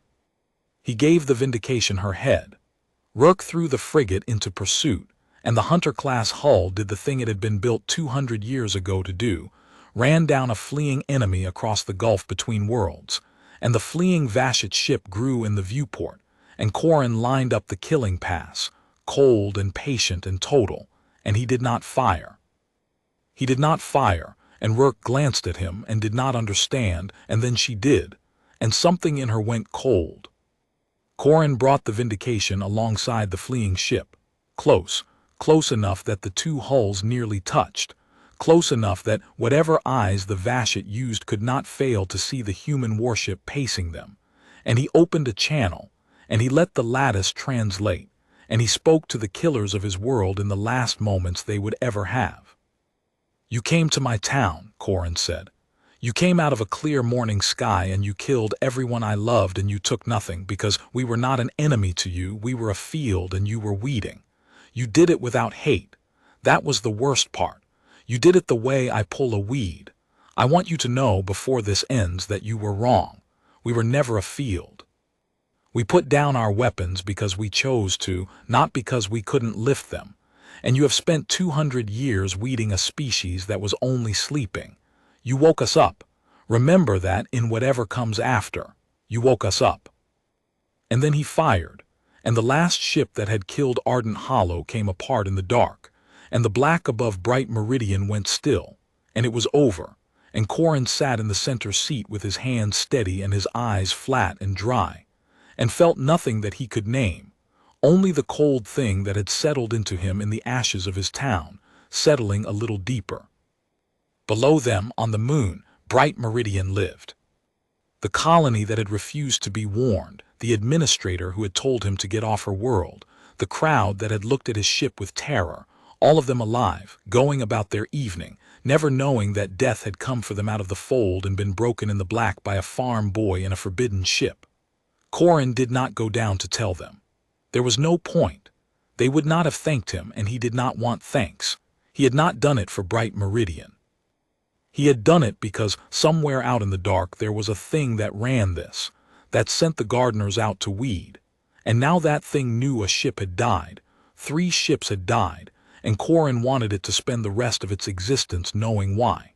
He gave the Vindication her head. Rourke threw the frigate into pursuit, and the Hunter-class hull did the thing it had been built 200 years ago to do, ran down a fleeing enemy across the gulf between worlds, and the fleeing Vashet ship grew in the viewport, and Corin lined up the killing pass, cold and patient and total, and he did not fire. He did not fire, and Rourke glanced at him and did not understand, and then she did, and something in her went cold. Corin brought the Vindication alongside the fleeing ship, close enough that the two hulls nearly touched, close enough that whatever eyes the Vashet used could not fail to see the human warship pacing them, and he opened a channel, and he let the lattice translate, and he spoke to the killers of his world in the last moments they would ever have. "You came to my town," Corin said. "You came out of a clear morning sky and you killed everyone I loved, and you took nothing because we were not an enemy to you, we were a field and you were weeding. You did it without hate. That was the worst part. You did it the way I pull a weed. I want you to know before this ends that you were wrong. We were never a field. We put down our weapons because we chose to, not because we couldn't lift them. And you have spent 200 years weeding a species that was only sleeping. You woke us up. Remember that in whatever comes after. You woke us up." And then he fired, and the last ship that had killed Ardent Hollow came apart in the dark, and the black above Bright Meridian went still, and it was over, and Corin sat in the center seat with his hands steady and his eyes flat and dry, and felt nothing that he could name, only the cold thing that had settled into him in the ashes of his town, settling a little deeper. Below them, on the moon, Bright Meridian lived. The colony that had refused to be warned, the administrator who had told him to get off her world, the crowd that had looked at his ship with terror, all of them alive, going about their evening, never knowing that death had come for them out of the fold and been broken in the black by a farm boy in a forbidden ship. Corin did not go down to tell them. There was no point. They would not have thanked him, and he did not want thanks. He had not done it for Bright Meridian. He had done it because somewhere out in the dark there was a thing that ran this, that sent the gardeners out to weed. And now that thing knew a ship had died, 3 ships had died, and Corin wanted it to spend the rest of its existence knowing why.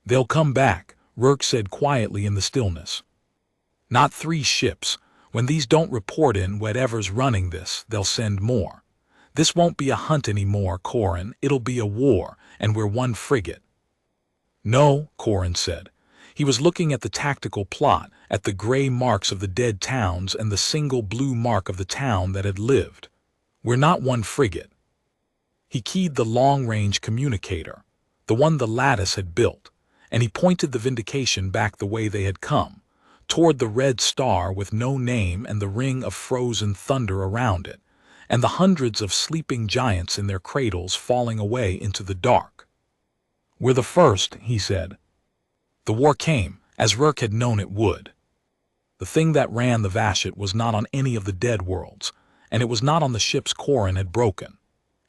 "They'll come back," Rourke said quietly in the stillness. "Not 3 ships. When these don't report in whatever's running this, they'll send more. This won't be a hunt anymore, Corin. It'll be a war, and we're one frigate." "No," Corin said. He was looking at the tactical plot, at the gray marks of the dead towns and the single blue mark of the town that had lived. "We're not one frigate." He keyed the long-range communicator, the one the lattice had built, and he pointed the Vindication back the way they had come, toward the red star with no name and the ring of frozen thunder around it, and the hundreds of sleeping giants in their cradles falling away into the dark. "We're the first," he said. The war came, as Rourke had known it would. The thing that ran the Vashet was not on any of the dead worlds, and it was not on the ships Corin had broken.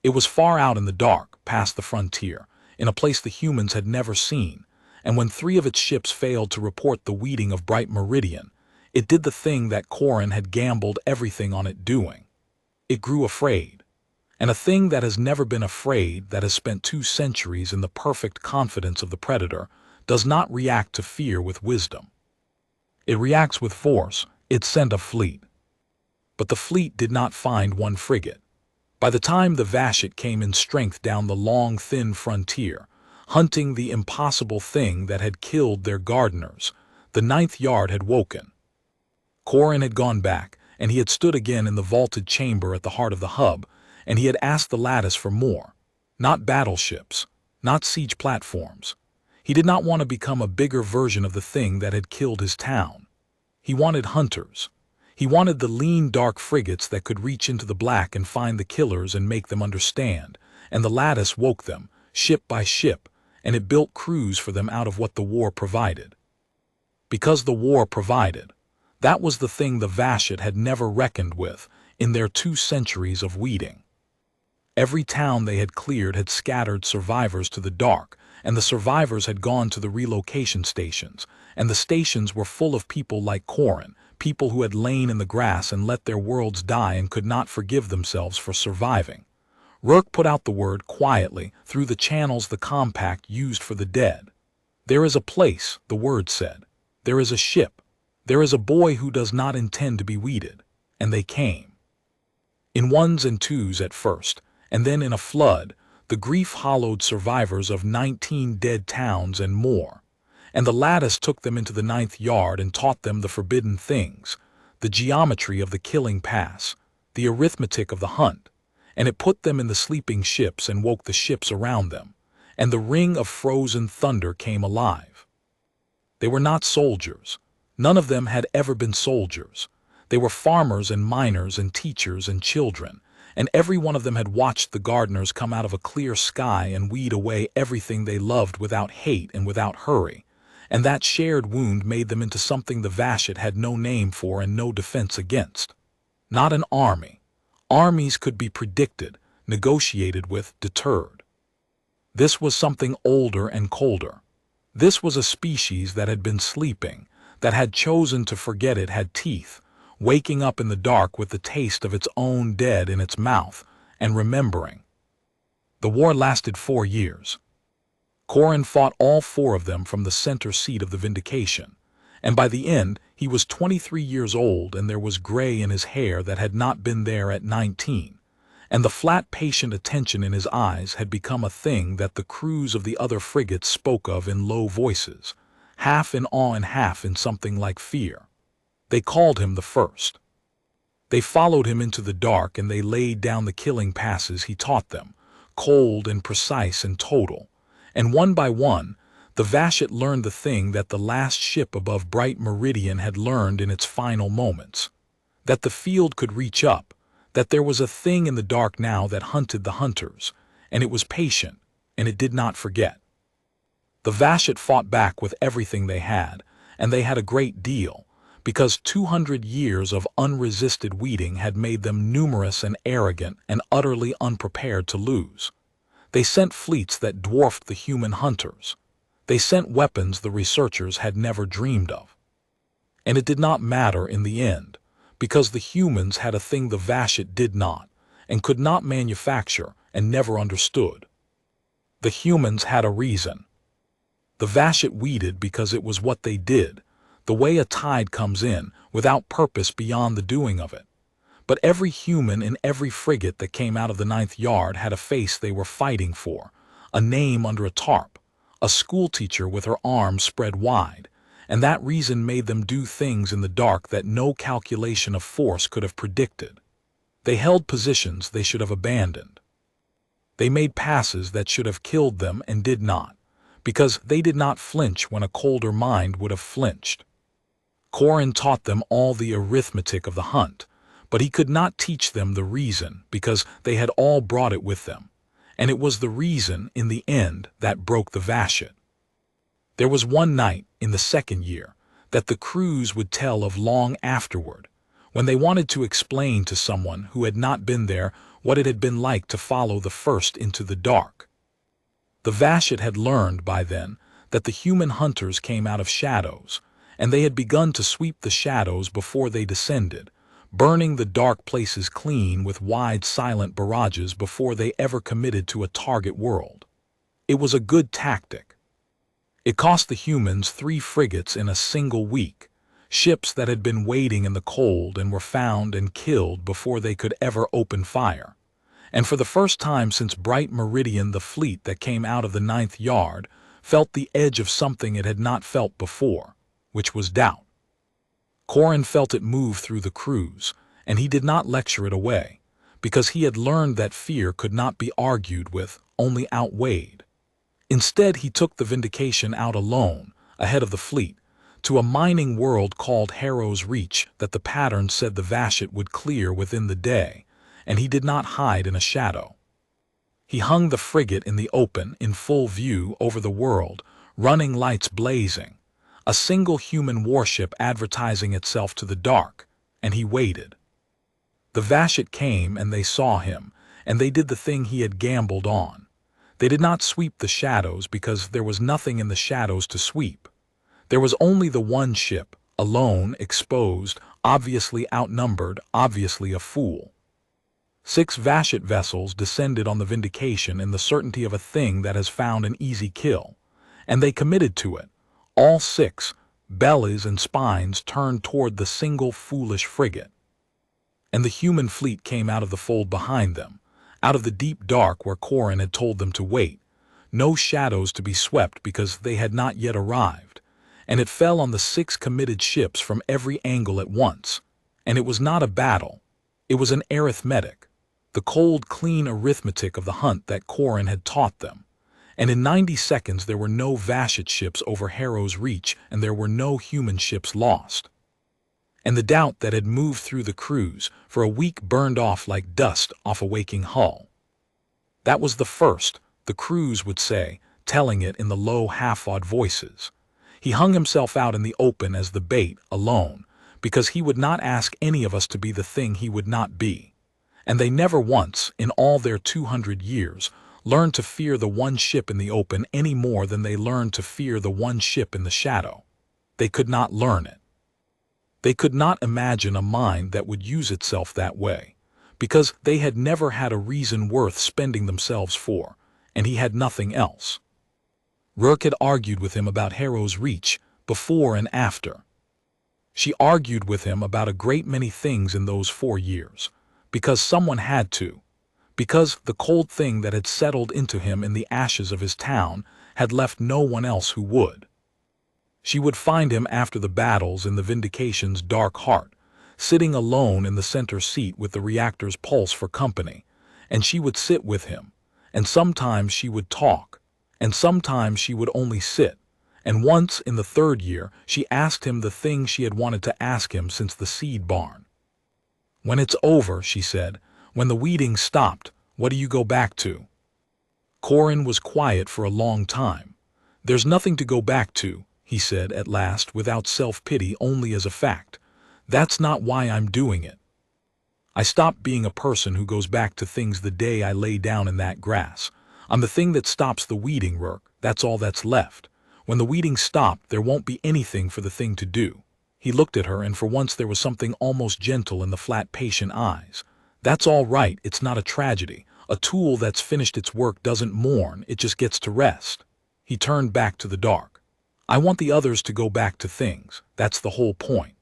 It was far out in the dark, past the frontier, in a place the humans had never seen, and when 3 of its ships failed to report the weeding of Bright Meridian, it did the thing that Corin had gambled everything on it doing. It grew afraid. And a thing that has never been afraid, that has spent 2 centuries in the perfect confidence of the predator, does not react to fear with wisdom. It reacts with force. It sent a fleet. But the fleet did not find one frigate. By the time the Vashet came in strength down the long, thin frontier, hunting the impossible thing that had killed their gardeners, the 9th yard had woken. Corin had gone back, and he had stood again in the vaulted chamber at the heart of the hub, and he had asked the lattice for more. Not battleships, not siege platforms. He did not want to become a bigger version of the thing that had killed his town. He wanted hunters. He wanted the lean, dark frigates that could reach into the black and find the killers and make them understand. And the lattice woke them, ship by ship, and it built crews for them out of what the war provided. Because the war provided, that was the thing the Vashet had never reckoned with in their 2 centuries of weeding. Every town they had cleared had scattered survivors to the dark, and the survivors had gone to the relocation stations, and the stations were full of people like Corin, people who had lain in the grass and let their worlds die and could not forgive themselves for surviving. Rourke put out the word quietly through the channels the compact used for the dead. "There is a place," the word said. "There is a ship. There is a boy who does not intend to be weeded." And they came. In 1s and 2s at first, and then in a flood, the grief-hollowed survivors of 19 dead towns and more. And the lattice took them into the 9th yard and taught them the forbidden things, the geometry of the killing pass, the arithmetic of the hunt, and it put them in the sleeping ships and woke the ships around them, and the ring of frozen thunder came alive. They were not soldiers. None of them had ever been soldiers. They were farmers and miners and teachers and children, and every one of them had watched the gardeners come out of a clear sky and weed away everything they loved without hate and without hurry, and that shared wound made them into something the Vashet had no name for and no defense against. Not an army. Armies could be predicted, negotiated with, deterred. This was something older and colder. This was a species that had been sleeping, that had chosen to forget it had teeth, waking up in the dark with the taste of its own dead in its mouth, and remembering. The war lasted 4 years. Corin fought all 4 of them from the center seat of the Vindication, and by the end he was 23 years old and there was gray in his hair that had not been there at 19, and the flat patient attention in his eyes had become a thing that the crews of the other frigates spoke of in low voices, half in awe and half in something like fear. They called him the First. They followed him into the dark and they laid down the killing passes he taught them, cold and precise and total, and one by one, the Vashet learned the thing that the last ship above Bright Meridian had learned in its final moments, that the field could reach up, that there was a thing in the dark now that hunted the hunters, and it was patient, and it did not forget. The Vashet fought back with everything they had, and they had a great deal, because 200 years of unresisted weeding had made them numerous and arrogant and utterly unprepared to lose. They sent fleets that dwarfed the human hunters. They sent weapons the researchers had never dreamed of. And it did not matter in the end, because the humans had a thing the Vashet did not, and could not manufacture and never understood. The humans had a reason. The Vashet weeded because it was what they did, the way a tide comes in, without purpose beyond the doing of it. But every human in every frigate that came out of the 9th yard had a face they were fighting for, a name under a tarp, a schoolteacher with her arms spread wide, and that reason made them do things in the dark that no calculation of force could have predicted. They held positions they should have abandoned. They made passes that should have killed them and did not, because they did not flinch when a colder mind would have flinched. Corin taught them all the arithmetic of the hunt, but he could not teach them the reason because they had all brought it with them, and it was the reason, in the end, that broke the Vashet. There was one night, in the 2nd year, that the crews would tell of long afterward, when they wanted to explain to someone who had not been there what it had been like to follow the first into the dark. The Vashet had learned by then that the human hunters came out of shadows, and they had begun to sweep the shadows before they descended, burning the dark places clean with wide silent barrages before they ever committed to a target world. It was a good tactic. It cost the humans 3 frigates in a single week, ships that had been waiting in the cold and were found and killed before they could ever open fire. And for the first time since Bright Meridian, the fleet that came out of the 9th yard felt the edge of something it had not felt before, which was doubt. Corin felt it move through the crews, and he did not lecture it away, because he had learned that fear could not be argued with, only outweighed. Instead, he took the Vindication out alone, ahead of the fleet, to a mining world called Harrow's Reach that the pattern said the Vashet would clear within the day, and he did not hide in a shadow. He hung the frigate in the open, in full view over the world, running lights blazing, a single human warship advertising itself to the dark, and he waited. The Vashet came and they saw him, and they did the thing he had gambled on. They did not sweep the shadows because there was nothing in the shadows to sweep. There was only the one ship, alone, exposed, obviously outnumbered, obviously a fool. 6 Vashet vessels descended on the Vindication in the certainty of a thing that has found an easy kill, and they committed to it. All 6, bellies and spines turned toward the single foolish frigate. And the human fleet came out of the fold behind them, out of the deep dark where Corin had told them to wait, no shadows to be swept because they had not yet arrived, and it fell on the 6 committed ships from every angle at once. And it was not a battle, it was an arithmetic, the cold, clean arithmetic of the hunt that Corin had taught them. And in 90 seconds there were no Vashet ships over Harrow's Reach, and there were no human ships lost. And the doubt that had moved through the crews for a week burned off like dust off a waking hull. That was the first, the crews would say, telling it in the low, half-awed voices. He hung himself out in the open as the bait, alone, because he would not ask any of us to be the thing he would not be. And they never once, in all their 200 years, learned to fear the one ship in the open any more than they learned to fear the one ship in the shadow. They could not learn it. They could not imagine a mind that would use itself that way, because they had never had a reason worth spending themselves for, and he had nothing else. Rourke had argued with him about Harrow's Reach, before and after. She argued with him about a great many things in those 4 years, because someone had to, because the cold thing that had settled into him in the ashes of his town had left no one else who would. She would find him after the battles in the Vindication's dark heart, sitting alone in the center seat with the reactor's pulse for company, and she would sit with him, and sometimes she would talk, and sometimes she would only sit, and once in the 3rd year she asked him the thing she had wanted to ask him since the seed barn. "When it's over," she said, "when the weeding stopped, what do you go back to?" Corin was quiet for a long time. "There's nothing to go back to," he said at last, without self-pity, only as a fact. "That's not why I'm doing it. I stopped being a person who goes back to things the day I lay down in that grass. I'm the thing that stops the weeding, Rourke. That's all that's left. When the weeding stopped, there won't be anything for the thing to do." He looked at her, and for once there was something almost gentle in the flat, patient eyes. "That's all right, it's not a tragedy. A tool that's finished its work doesn't mourn, it just gets to rest." He turned back to the dark. "I want the others to go back to things. That's the whole point.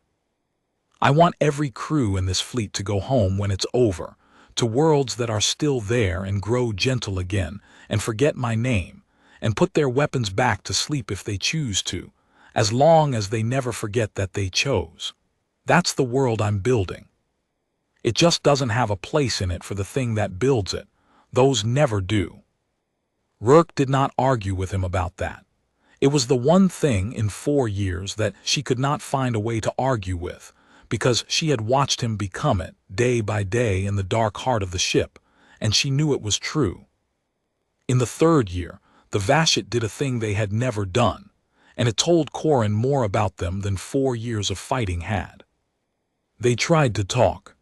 I want every crew in this fleet to go home when it's over, to worlds that are still there and grow gentle again, and forget my name, and put their weapons back to sleep if they choose to, as long as they never forget that they chose. That's the world I'm building. It just doesn't have a place in it for the thing that builds it. Those never do." Rourke did not argue with him about that. It was the one thing in 4 years that she could not find a way to argue with, because she had watched him become it, day by day in the dark heart of the ship, and she knew it was true. In the 3rd year, the Vashet did a thing they had never done, and it told Corin more about them than 4 years of fighting had. They tried to talk.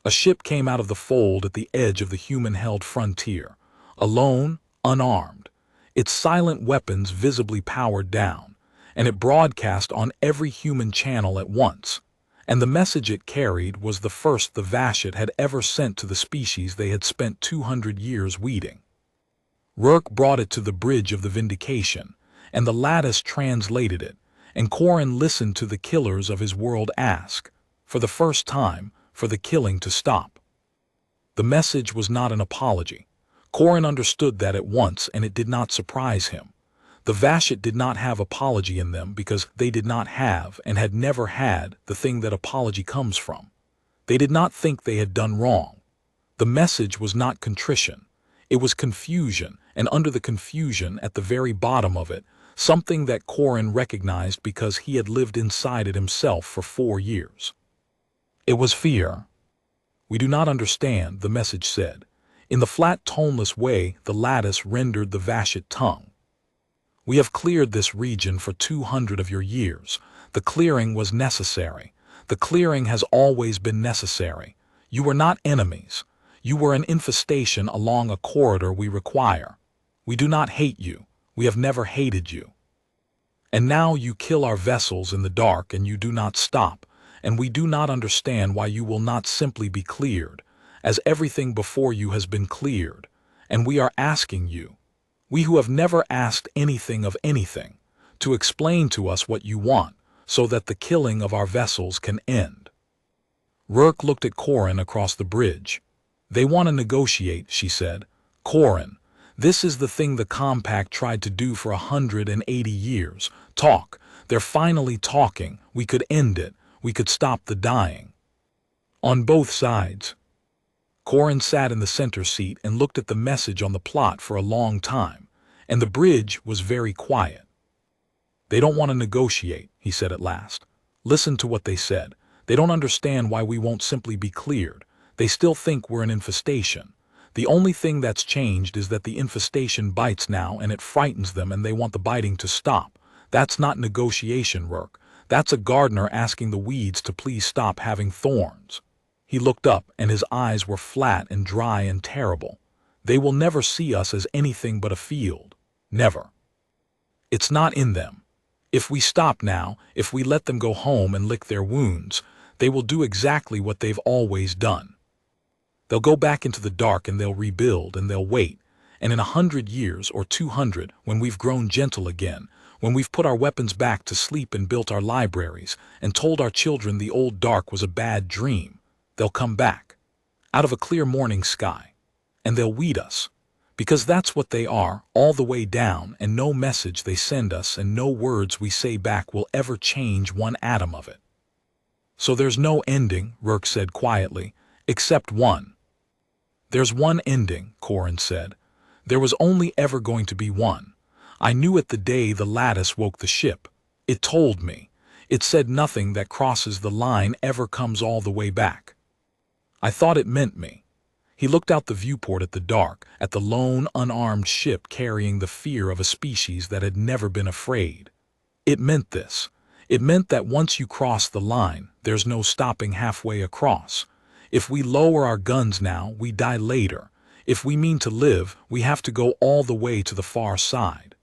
A ship came out of the fold at the edge of the human-held frontier, alone, unarmed, its silent weapons visibly powered down, and it broadcast on every human channel at once, and the message it carried was the first the Vashet had ever sent to the species they had spent 200 years weeding. Rourke brought it to the bridge of the Vindication, and the lattice translated it, and Corin listened to the killers of his world ask, for the first time, for the killing to stop. The message was not an apology. Corin understood that at once, and it did not surprise him. The Vashet did not have apology in them because they did not have and had never had the thing that apology comes from. They did not think they had done wrong. The message was not contrition. It was confusion, and under the confusion at the very bottom of it, something that Corin recognized because he had lived inside it himself for 4 years. It was fear. "We do not understand," the message said. In the flat, toneless way the lattice rendered the Vashet tongue. "We have cleared this region for 200 of your years. The clearing was necessary. The clearing has always been necessary. You were not enemies. You were an infestation along a corridor we require. We do not hate you. We have never hated you. And now you kill our vessels in the dark and you do not stop, and we do not understand why you will not simply be cleared, as everything before you has been cleared, and we are asking you, we who have never asked anything of anything, to explain to us what you want, so that the killing of our vessels can end." Rourke looked at Corin across the bridge. "They want to negotiate," she said. "Corin, this is the thing the Compact tried to do for 180 years. Talk. They're finally talking. We could end it. We could stop the dying." "On both sides." Corin sat in the center seat and looked at the message on the plot for a long time, and the bridge was very quiet. "They don't want to negotiate," he said at last. "Listen to what they said. They don't understand why we won't simply be cleared. They still think we're an infestation. The only thing that's changed is that the infestation bites now and it frightens them and they want the biting to stop. That's not negotiation, Rourke. That's a gardener asking the weeds to please stop having thorns." He looked up and his eyes were flat and dry and terrible. "They will never see us as anything but a field. Never. It's not in them. If we stop now, if we let them go home and lick their wounds, they will do exactly what they've always done. They'll go back into the dark and they'll rebuild and they'll wait. And in 100 years or 200, when we've grown gentle again, when we've put our weapons back to sleep and built our libraries and told our children the old dark was a bad dream, they'll come back, out of a clear morning sky, and they'll weed us. Because that's what they are, all the way down, and no message they send us and no words we say back will ever change one atom of it." "So there's no ending," Rourke said quietly, "except one." "There's one ending," Corin said. "There was only ever going to be one. I knew it the day the lattice woke the ship. It told me. It said nothing that crosses the line ever comes all the way back. I thought it meant me." He looked out the viewport at the dark, at the lone, unarmed ship carrying the fear of a species that had never been afraid. "It meant this. It meant that once you cross the line, there's no stopping halfway across. If we lower our guns now, we die later. If we mean to live, we have to go all the way to the far side.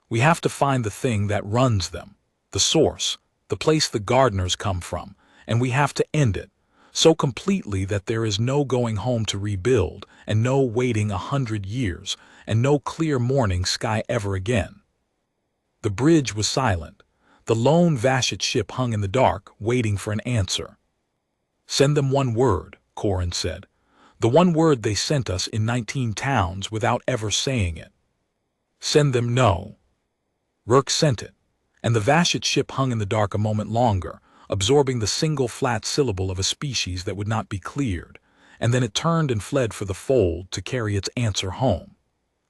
We have to find the thing that runs them, the source, the place the gardeners come from, and we have to end it, so completely that there is no going home to rebuild, and no waiting 100 years, and no clear morning sky ever again." The bridge was silent. The lone Vashet ship hung in the dark, waiting for an answer. "Send them one word," Corin said. "The one word they sent us in 19 towns without ever saying it. Send them no." Rourke sent it, and the Vashet ship hung in the dark a moment longer, absorbing the single flat syllable of a species that would not be cleared, and then it turned and fled for the fold to carry its answer home.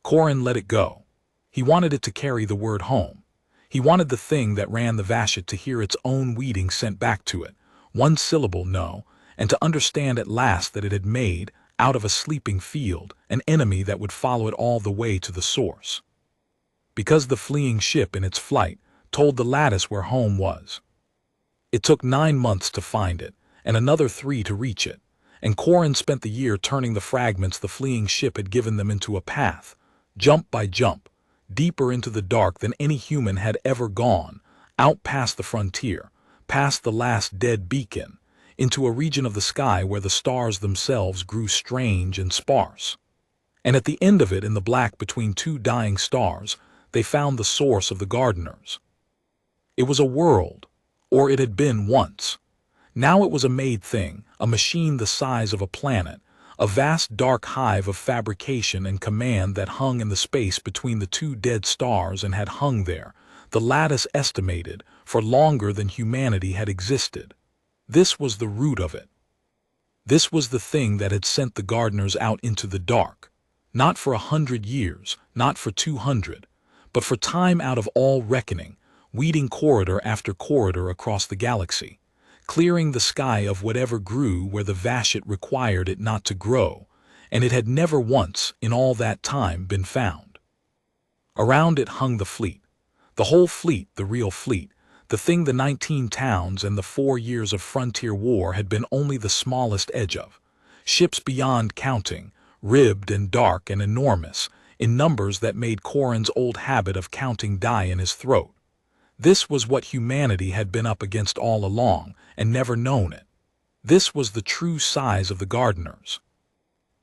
Corin let it go. He wanted it to carry the word home. He wanted the thing that ran the Vashet to hear its own weeding sent back to it, one syllable no, and to understand at last that it had made, out of a sleeping field, an enemy that would follow it all the way to the source. Because the fleeing ship in its flight told the lattice where home was. It took 9 months to find it, and another 3 to reach it, and Corin spent the year turning the fragments the fleeing ship had given them into a path, jump by jump, deeper into the dark than any human had ever gone, out past the frontier, past the last dead beacon, into a region of the sky where the stars themselves grew strange and sparse. And at the end of it, in the black between 2 dying stars, they found the source of the gardeners. It was a world, or it had been once. Now it was a made thing, a machine the size of a planet, a vast dark hive of fabrication and command that hung in the space between the 2 dead stars and had hung there, the lattice estimated, for longer than humanity had existed. This was the root of it. This was the thing that had sent the gardeners out into the dark. Not for 100 years, not for 200, but for time out of all reckoning, weeding corridor after corridor across the galaxy, clearing the sky of whatever grew where the Vashet required it not to grow, and it had never once, in all that time, been found. Around it hung the fleet. The whole fleet, the real fleet, the thing the 19 towns and the 4 years of frontier war had been only the smallest edge of. Ships beyond counting, ribbed and dark and enormous, in numbers that made Corin's old habit of counting die in his throat. This was what humanity had been up against all along, and never known it. This was the true size of the gardeners.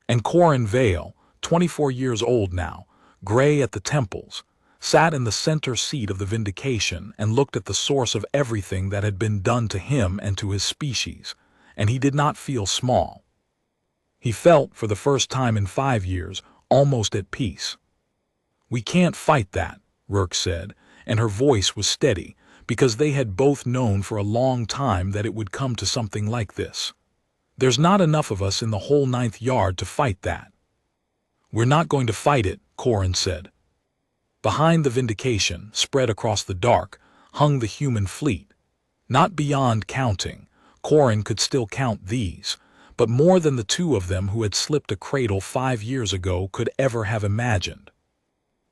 And Corin Vale, 24 years old now, gray at the temples, sat in the center seat of the Vindication and looked at the source of everything that had been done to him and to his species, and he did not feel small. He felt, for the first time in 5 years, almost at peace. "We can't fight that," Rourke said, and her voice was steady, because they had both known for a long time that it would come to something like this. "There's not enough of us in the whole 9th yard to fight that." "We're not going to fight it," Corin said. Behind the Vindication, spread across the dark, hung the human fleet. Not beyond counting. Corin could still count these, but more than the 2 of them who had slipped a cradle 5 years ago could ever have imagined.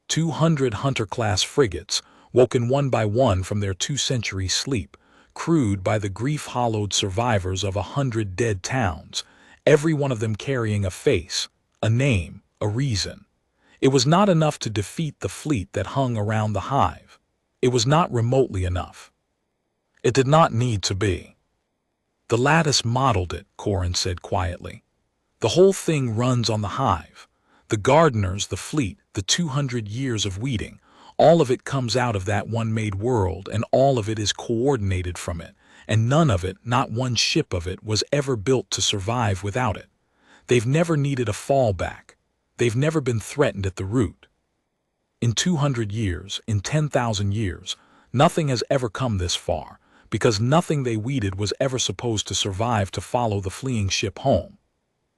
200 Hunter-class frigates, woken one by one from their 2-century sleep, crewed by the grief-hollowed survivors of 100 dead towns, every one of them carrying a face, a name, a reason. It was not enough to defeat the fleet that hung around the hive. It was not remotely enough. It did not need to be. "The lattice modeled it," Corin said quietly. "The whole thing runs on the hive. The gardeners, the fleet, the 200 years of weeding, all of it comes out of that one-made world, and all of it is coordinated from it, and none of it, not one ship of it, was ever built to survive without it. They've never needed a fallback. They've never been threatened at the root. In 200 years, in 10,000 years, nothing has ever come this far, because nothing they weeded was ever supposed to survive to follow the fleeing ship home."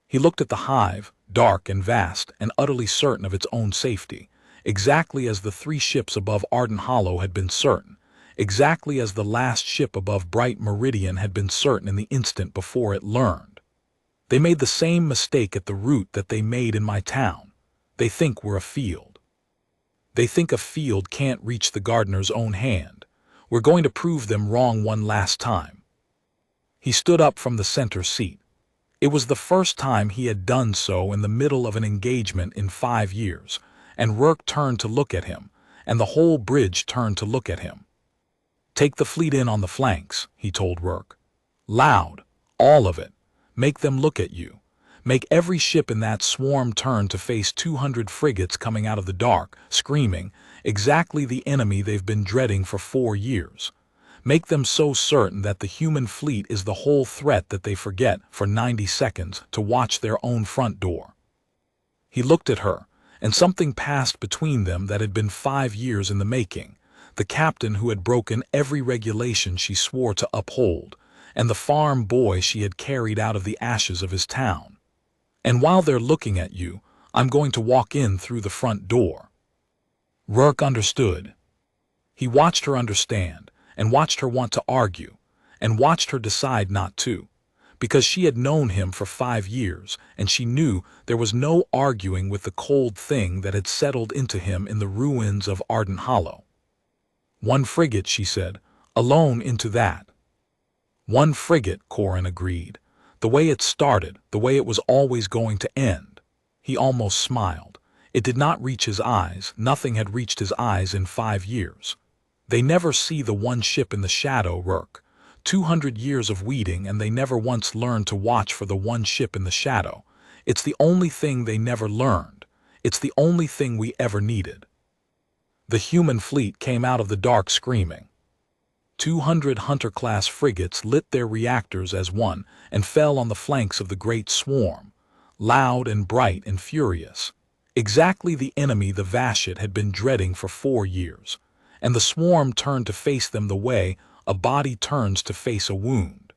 He looked at the hive, dark and vast and utterly certain of its own safety, exactly as the 3 ships above Arden Hollow had been certain, exactly as the last ship above Bright Meridian had been certain in the instant before it learned. "They made the same mistake at the root that they made in my town. They think we're a field. They think a field can't reach the gardener's own hand. We're going to prove them wrong one last time." He stood up from the center seat. It was the first time he had done so in the middle of an engagement in 5 years, and Rourke turned to look at him, and the whole bridge turned to look at him. "Take the fleet in on the flanks," he told Rourke. "Loud, all of it. Make them look at you. Make every ship in that swarm turn to face 200 frigates coming out of the dark, screaming, exactly the enemy they've been dreading for 4 years. Make them so certain that the human fleet is the whole threat that they forget, for 90 seconds, to watch their own front door." He looked at her, and something passed between them that had been 5 years in the making. The captain who had broken every regulation she swore to uphold, and the farm boy she had carried out of the ashes of his town. "And while they're looking at you, I'm going to walk in through the front door." Rourke understood. He watched her understand, and watched her want to argue, and watched her decide not to, because she had known him for 5 years, and she knew there was no arguing with the cold thing that had settled into him in the ruins of Arden Hollow. "1 frigate," she said, "alone into that." "1 frigate," Corin agreed. "The way it started, the way it was always going to end." He almost smiled. It did not reach his eyes. Nothing had reached his eyes in 5 years. "They never see the one ship in the shadow, Rourke. 200 years of weeding, and they never once learned to watch for the one ship in the shadow. It's the only thing they never learned. It's the only thing we ever needed." The human fleet came out of the dark screaming. 200 Hunter-class frigates lit their reactors as one and fell on the flanks of the great swarm, loud and bright and furious. Exactly the enemy the Vashet had been dreading for 4 years. And the swarm turned to face them the way a body turns to face a wound.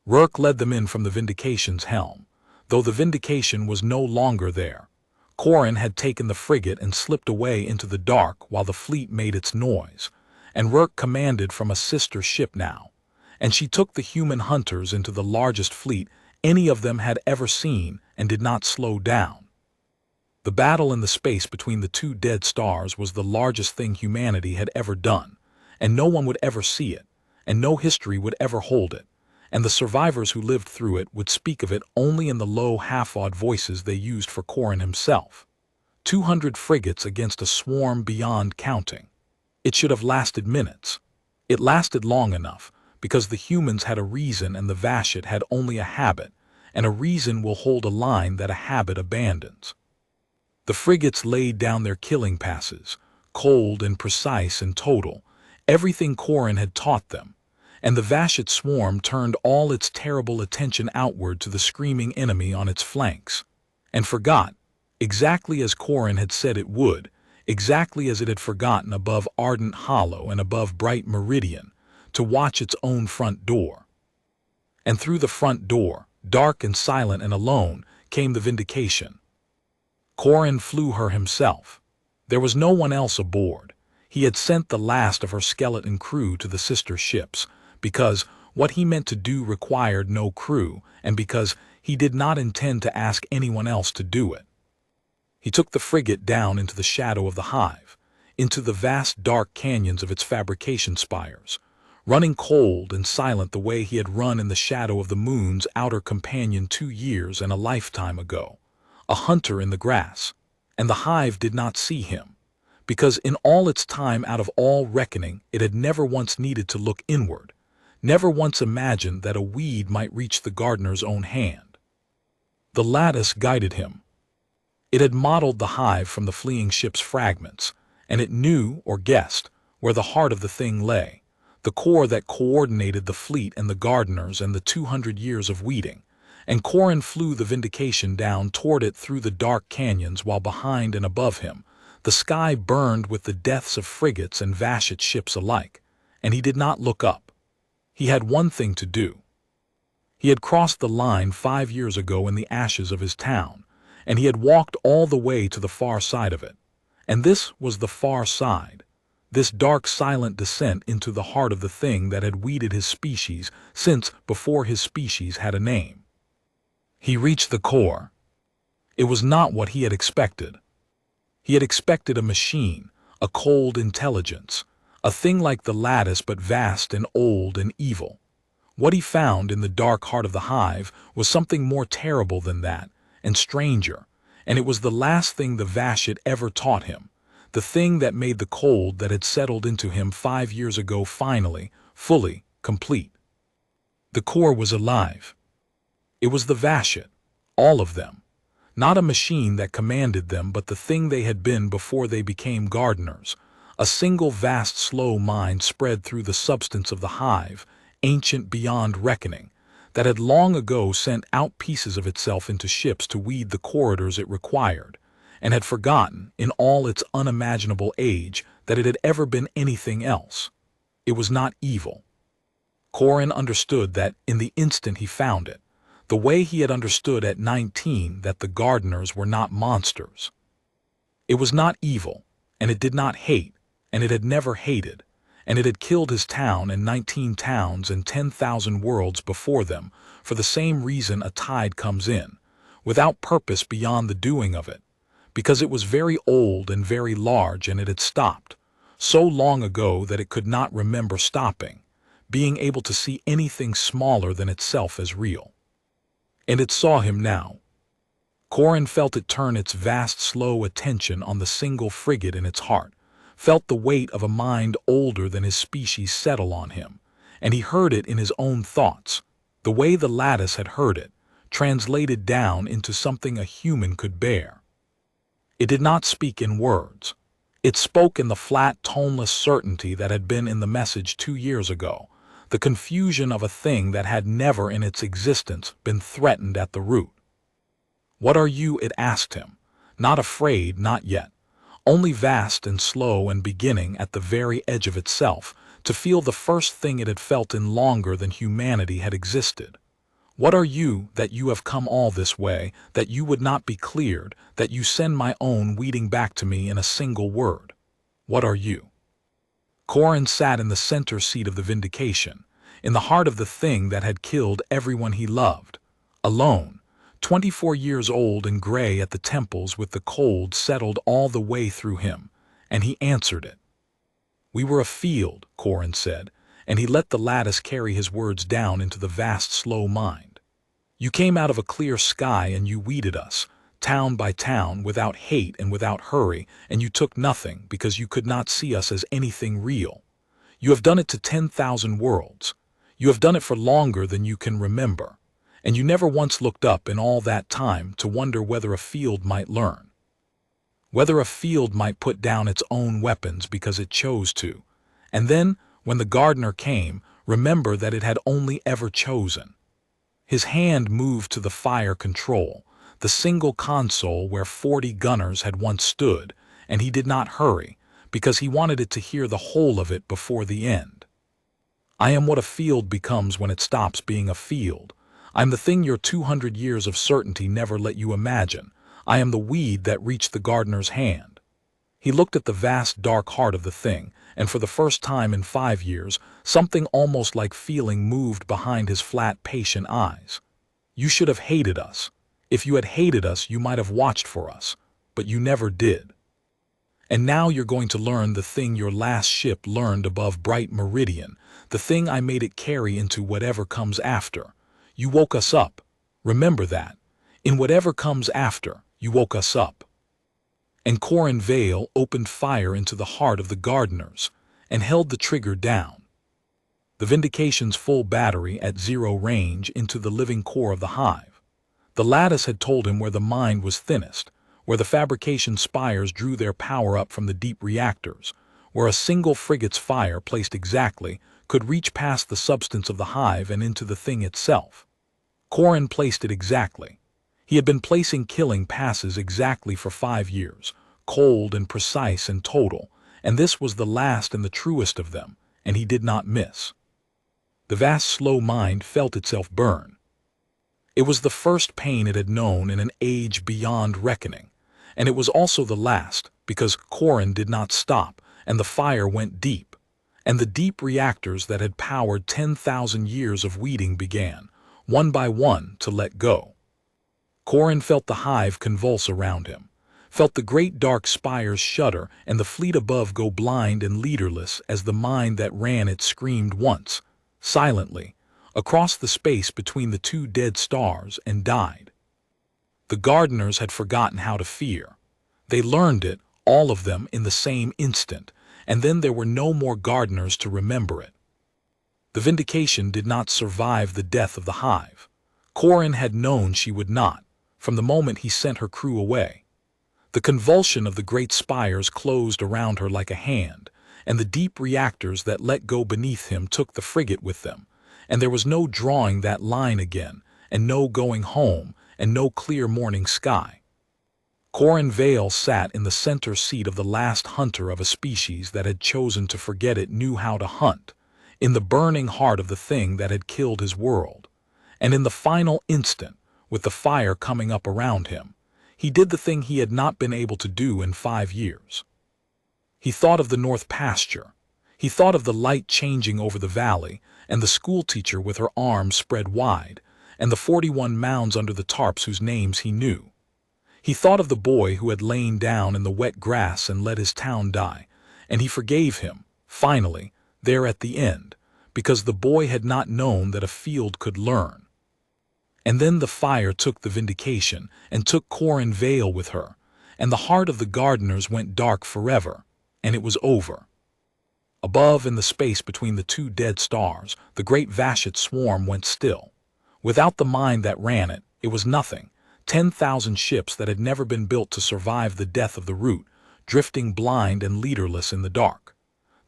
Rourke led them in from the Vindication's helm, though the Vindication was no longer there. Corin had taken the frigate and slipped away into the dark while the fleet made its noise, and Rourke commanded from a sister ship now, and she took the human hunters into the largest fleet any of them had ever seen and did not slow down. The battle in the space between the two dead stars was the largest thing humanity had ever done, and no one would ever see it, and no history would ever hold it, and the survivors who lived through it would speak of it only in the low, half-awed voices they used for Corin himself. 200 frigates against a swarm beyond counting. It should have lasted minutes. It lasted long enough, because the humans had a reason and the Vashet had only a habit, and a reason will hold a line that a habit abandons. The frigates laid down their killing passes, cold and precise and total, everything Corin had taught them, and the Vashet swarm turned all its terrible attention outward to the screaming enemy on its flanks, and forgot, exactly as Corin had said it would, exactly as it had forgotten above Ardent Hollow and above Bright Meridian, to watch its own front door. And through the front door, dark and silent and alone, came the vindication. Corin flew her himself. There was no one else aboard. He had sent the last of her skeleton crew to the sister ships, because what he meant to do required no crew, and because he did not intend to ask anyone else to do it. He took the frigate down into the shadow of the hive, into the vast dark canyons of its fabrication spires, running cold and silent the way he had run in the shadow of the moon's outer companion 2 years and a lifetime ago, a hunter in the grass, and the hive did not see him, because in all its time out of all reckoning it had never once needed to look inward, never once imagined that a weed might reach the gardener's own hand. The lattice guided him. It had modeled the hive from the fleeing ship's fragments, and it knew, or guessed, where the heart of the thing lay, the core that coordinated the fleet and the gardeners and the 200 years of weeding, and Corin flew the vindication down toward it through the dark canyons while behind and above him, the sky burned with the deaths of frigates and Vashet ships alike, and he did not look up. He had one thing to do. He had crossed the line 5 years ago in the ashes of his town, and he had walked all the way to the far side of it. And this was the far side, this dark silent descent into the heart of the thing that had weeded his species since before his species had a name. He reached the core. It was not what he had expected. He had expected a machine, a cold intelligence, a thing like the lattice but vast and old and evil. What he found in the dark heart of the hive was something more terrible than that, and stranger, and it was the last thing the Vashet ever taught him, the thing that made the cold that had settled into him 5 years ago finally, fully, complete. The core was alive. It was the Vashet, all of them. Not a machine that commanded them, but the thing they had been before they became gardeners, a single vast slow mind spread through the substance of the hive, ancient beyond reckoning, that had long ago sent out pieces of itself into ships to weed the corridors it required, and had forgotten, in all its unimaginable age, that it had ever been anything else. It was not evil. Corin understood that in the instant he found it, the way he had understood at 19 that the gardeners were not monsters. It was not evil, and it did not hate, and it had never hated, and it had killed his town and 19 towns and 10,000 worlds before them for the same reason a tide comes in, without purpose beyond the doing of it, because it was very old and very large and it had stopped, so long ago that it could not remember stopping, being able to see anything smaller than itself as real. And it saw him now. Corin felt it turn its vast slow attention on the single frigate in its heart, felt the weight of a mind older than his species settle on him, and he heard it in his own thoughts, the way the lattice had heard it, translated down into something a human could bear. It did not speak in words. It spoke in the flat, toneless certainty that had been in the message 2 years ago, the confusion of a thing that had never in its existence been threatened at the root. "What are you?" it asked him, not afraid, not yet, only vast and slow and beginning at the very edge of itself to feel the first thing it had felt in longer than humanity had existed. What are you, that you have come all this way, that you would not be cleared, that you send my own weeding back to me in a single word? What are you? Corin sat in the center seat of the vindication, in the heart of the thing that had killed everyone he loved, alone, 24 years old and gray at the temples with the cold settled all the way through him, and he answered it. We were afield, Corin said, and he let the lattice carry his words down into the vast slow mind. You came out of a clear sky and you weeded us, town by town, without hate and without hurry, and you took nothing because you could not see us as anything real. You have done it to 10,000 worlds. You have done it for longer than you can remember, and you never once looked up in all that time to wonder whether a field might learn. Whether a field might put down its own weapons because it chose to, and then, when the gardener came, remember that it had only ever chosen. His hand moved to the fire control, the single console where 40 gunners had once stood, and he did not hurry, because he wanted it to hear the whole of it before the end. I am what a field becomes when it stops being a field. I am the thing your 200 years of certainty never let you imagine. I am the weed that reached the gardener's hand. He looked at the vast dark heart of the thing, and for the first time in 5 years, something almost like feeling moved behind his flat, patient eyes. You should have hated us. If you had hated us, you might have watched for us, but you never did. And now you're going to learn the thing your last ship learned above Bright Meridian, the thing I made it carry into whatever comes after. You woke us up. Remember that. In whatever comes after, you woke us up. And Corin Vale opened fire into the heart of the gardeners and held the trigger down. The Vindication's full battery at 0 range into the living core of the hive. The lattice had told him where the mind was thinnest, where the fabrication spires drew their power up from the deep reactors, where a single frigate's fire placed exactly could reach past the substance of the hive and into the thing itself. Corin placed it exactly. He had been placing killing passes exactly for 5 years, cold and precise and total, and this was the last and the truest of them, and he did not miss. The vast slow mind felt itself burn. It was the first pain it had known in an age beyond reckoning, and it was also the last, because Corin did not stop, and the fire went deep, and the deep reactors that had powered 10,000 years of weeding began, one by one, to let go. Corin felt the hive convulse around him, felt the great dark spires shudder and the fleet above go blind and leaderless as the mind that ran it screamed once, silently, across the space between the 2 dead stars and died. The gardeners had forgotten how to fear. They learned it, all of them, in the same instant, and then there were no more gardeners to remember it. The Vindication did not survive the death of the hive. Corin had known she would not, from the moment he sent her crew away. The convulsion of the great spires closed around her like a hand, and the deep reactors that let go beneath him took the frigate with them, and there was no drawing that line again, and no going home, and no clear morning sky. Corin Vale sat in the center seat of the last hunter of a species that had chosen to forget it knew how to hunt, in the burning heart of the thing that had killed his world, and in the final instant, with the fire coming up around him, he did the thing he had not been able to do in 5 years. He thought of the north pasture. He thought of the light changing over the valley, and the schoolteacher with her arms spread wide, and the 41 mounds under the tarps whose names he knew. He thought of the boy who had lain down in the wet grass and let his town die, and he forgave him, finally, there at the end, because the boy had not known that a field could learn. And then the fire took the Vindication and took Corin Vale with her, and the heart of the gardeners went dark forever, and it was over. Above, in the space between the 2 dead stars, the great Vashet swarm went still. Without the mind that ran it, it was nothing. 10,000 ships that had never been built to survive the death of the root, drifting blind and leaderless in the dark.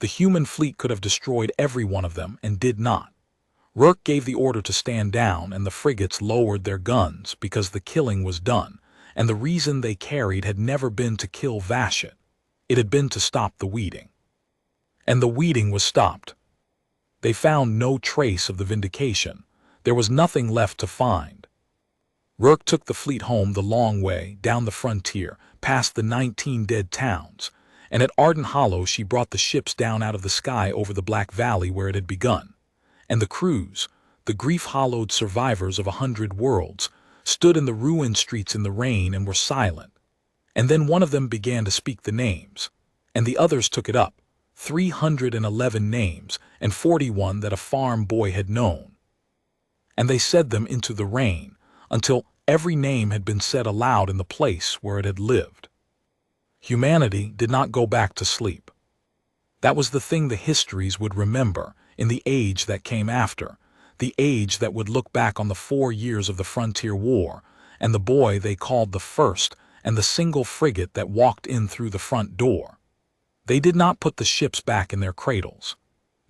The human fleet could have destroyed every one of them and did not. Rourke gave the order to stand down, and the frigates lowered their guns because the killing was done, and the reason they carried had never been to kill Vashet. It had been to stop the weeding. And the weeding was stopped. They found no trace of the Vindication. There was nothing left to find. Rourke took the fleet home the long way, down the frontier, past the 19 dead towns, and at Arden Hollow she brought the ships down out of the sky over the Black Valley where it had begun. And the crews, the grief-hollowed survivors of 100 worlds, stood in the ruined streets in the rain and were silent. And then one of them began to speak the names, and the others took it up, 311 names, and 41 that a farm boy had known. And they said them into the rain, until every name had been said aloud in the place where it had lived. Humanity did not go back to sleep. That was the thing the histories would remember in the age that came after, the age that would look back on the 4 years of the Frontier War, and the boy they called the First, and the single frigate that walked in through the front door. They did not put the ships back in their cradles.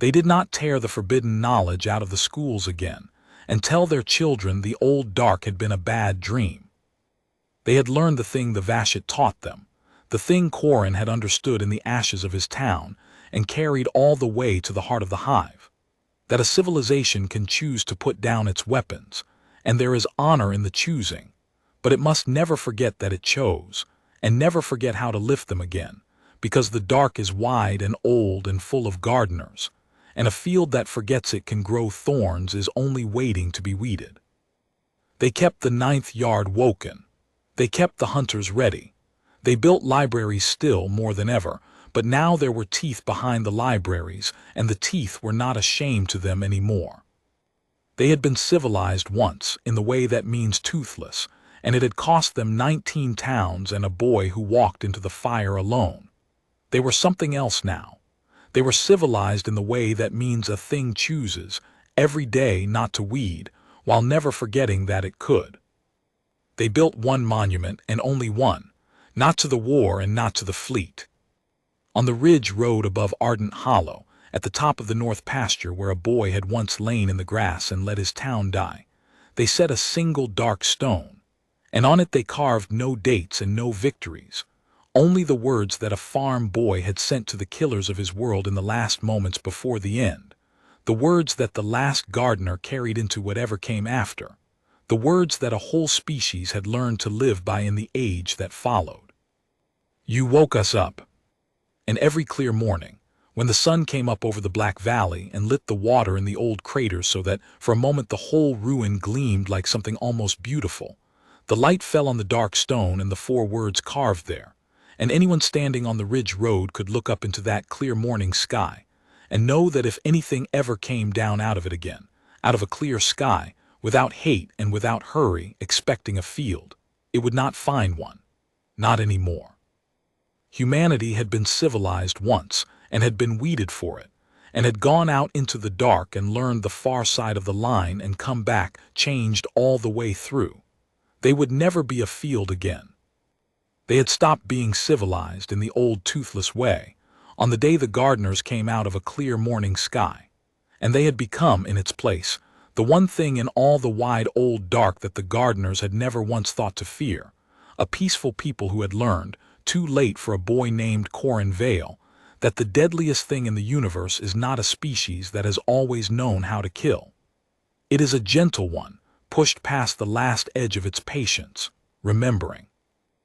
They did not tear the forbidden knowledge out of the schools again, and tell their children the old dark had been a bad dream. They had learned the thing the Vashet taught them, the thing Corin had understood in the ashes of his town, and carried all the way to the heart of the hive, that a civilization can choose to put down its weapons, and there is honor in the choosing, but it must never forget that it chose, and never forget how to lift them again, because the dark is wide and old and full of gardeners, and a field that forgets it can grow thorns is only waiting to be weeded. They kept the 9th yard woken. They kept the hunters ready. They built libraries still more than ever, but now there were teeth behind the libraries, and the teeth were not a shame to them any more. They had been civilized once, in the way that means toothless, and it had cost them 19 towns and a boy who walked into the fire alone. They were something else now. They were civilized in the way that means a thing chooses, every day not to weed, while never forgetting that it could. They built one monument, and only one, not to the war and not to the fleet. On the ridge road above Ardent Hollow, at the top of the north pasture where a boy had once lain in the grass and let his town die, they set a single dark stone, and on it they carved no dates and no victories, only the words that a farm boy had sent to the killers of his world in the last moments before the end, the words that the last gardener carried into whatever came after, the words that a whole species had learned to live by in the age that followed. You woke us up. And every clear morning, when the sun came up over the Black Valley and lit the water in the old craters so that for a moment the whole ruin gleamed like something almost beautiful, the light fell on the dark stone and the 4 words carved there, and anyone standing on the ridge road could look up into that clear morning sky and know that if anything ever came down out of it again, out of a clear sky, without hate and without hurry, expecting a field, it would not find one. Not anymore. Humanity had been civilized once and had been weeded for it, and had gone out into the dark and learned the far side of the line and come back changed all the way through. They would never be a field again. They had stopped being civilized in the old toothless way on the day the gardeners came out of a clear morning sky, and they had become, in its place, the one thing in all the wide old dark that the gardeners had never once thought to fear, a peaceful people who had learned, too late for a boy named Corin Vale, that the deadliest thing in the universe is not a species that has always known how to kill. It is a gentle one, pushed past the last edge of its patience, remembering.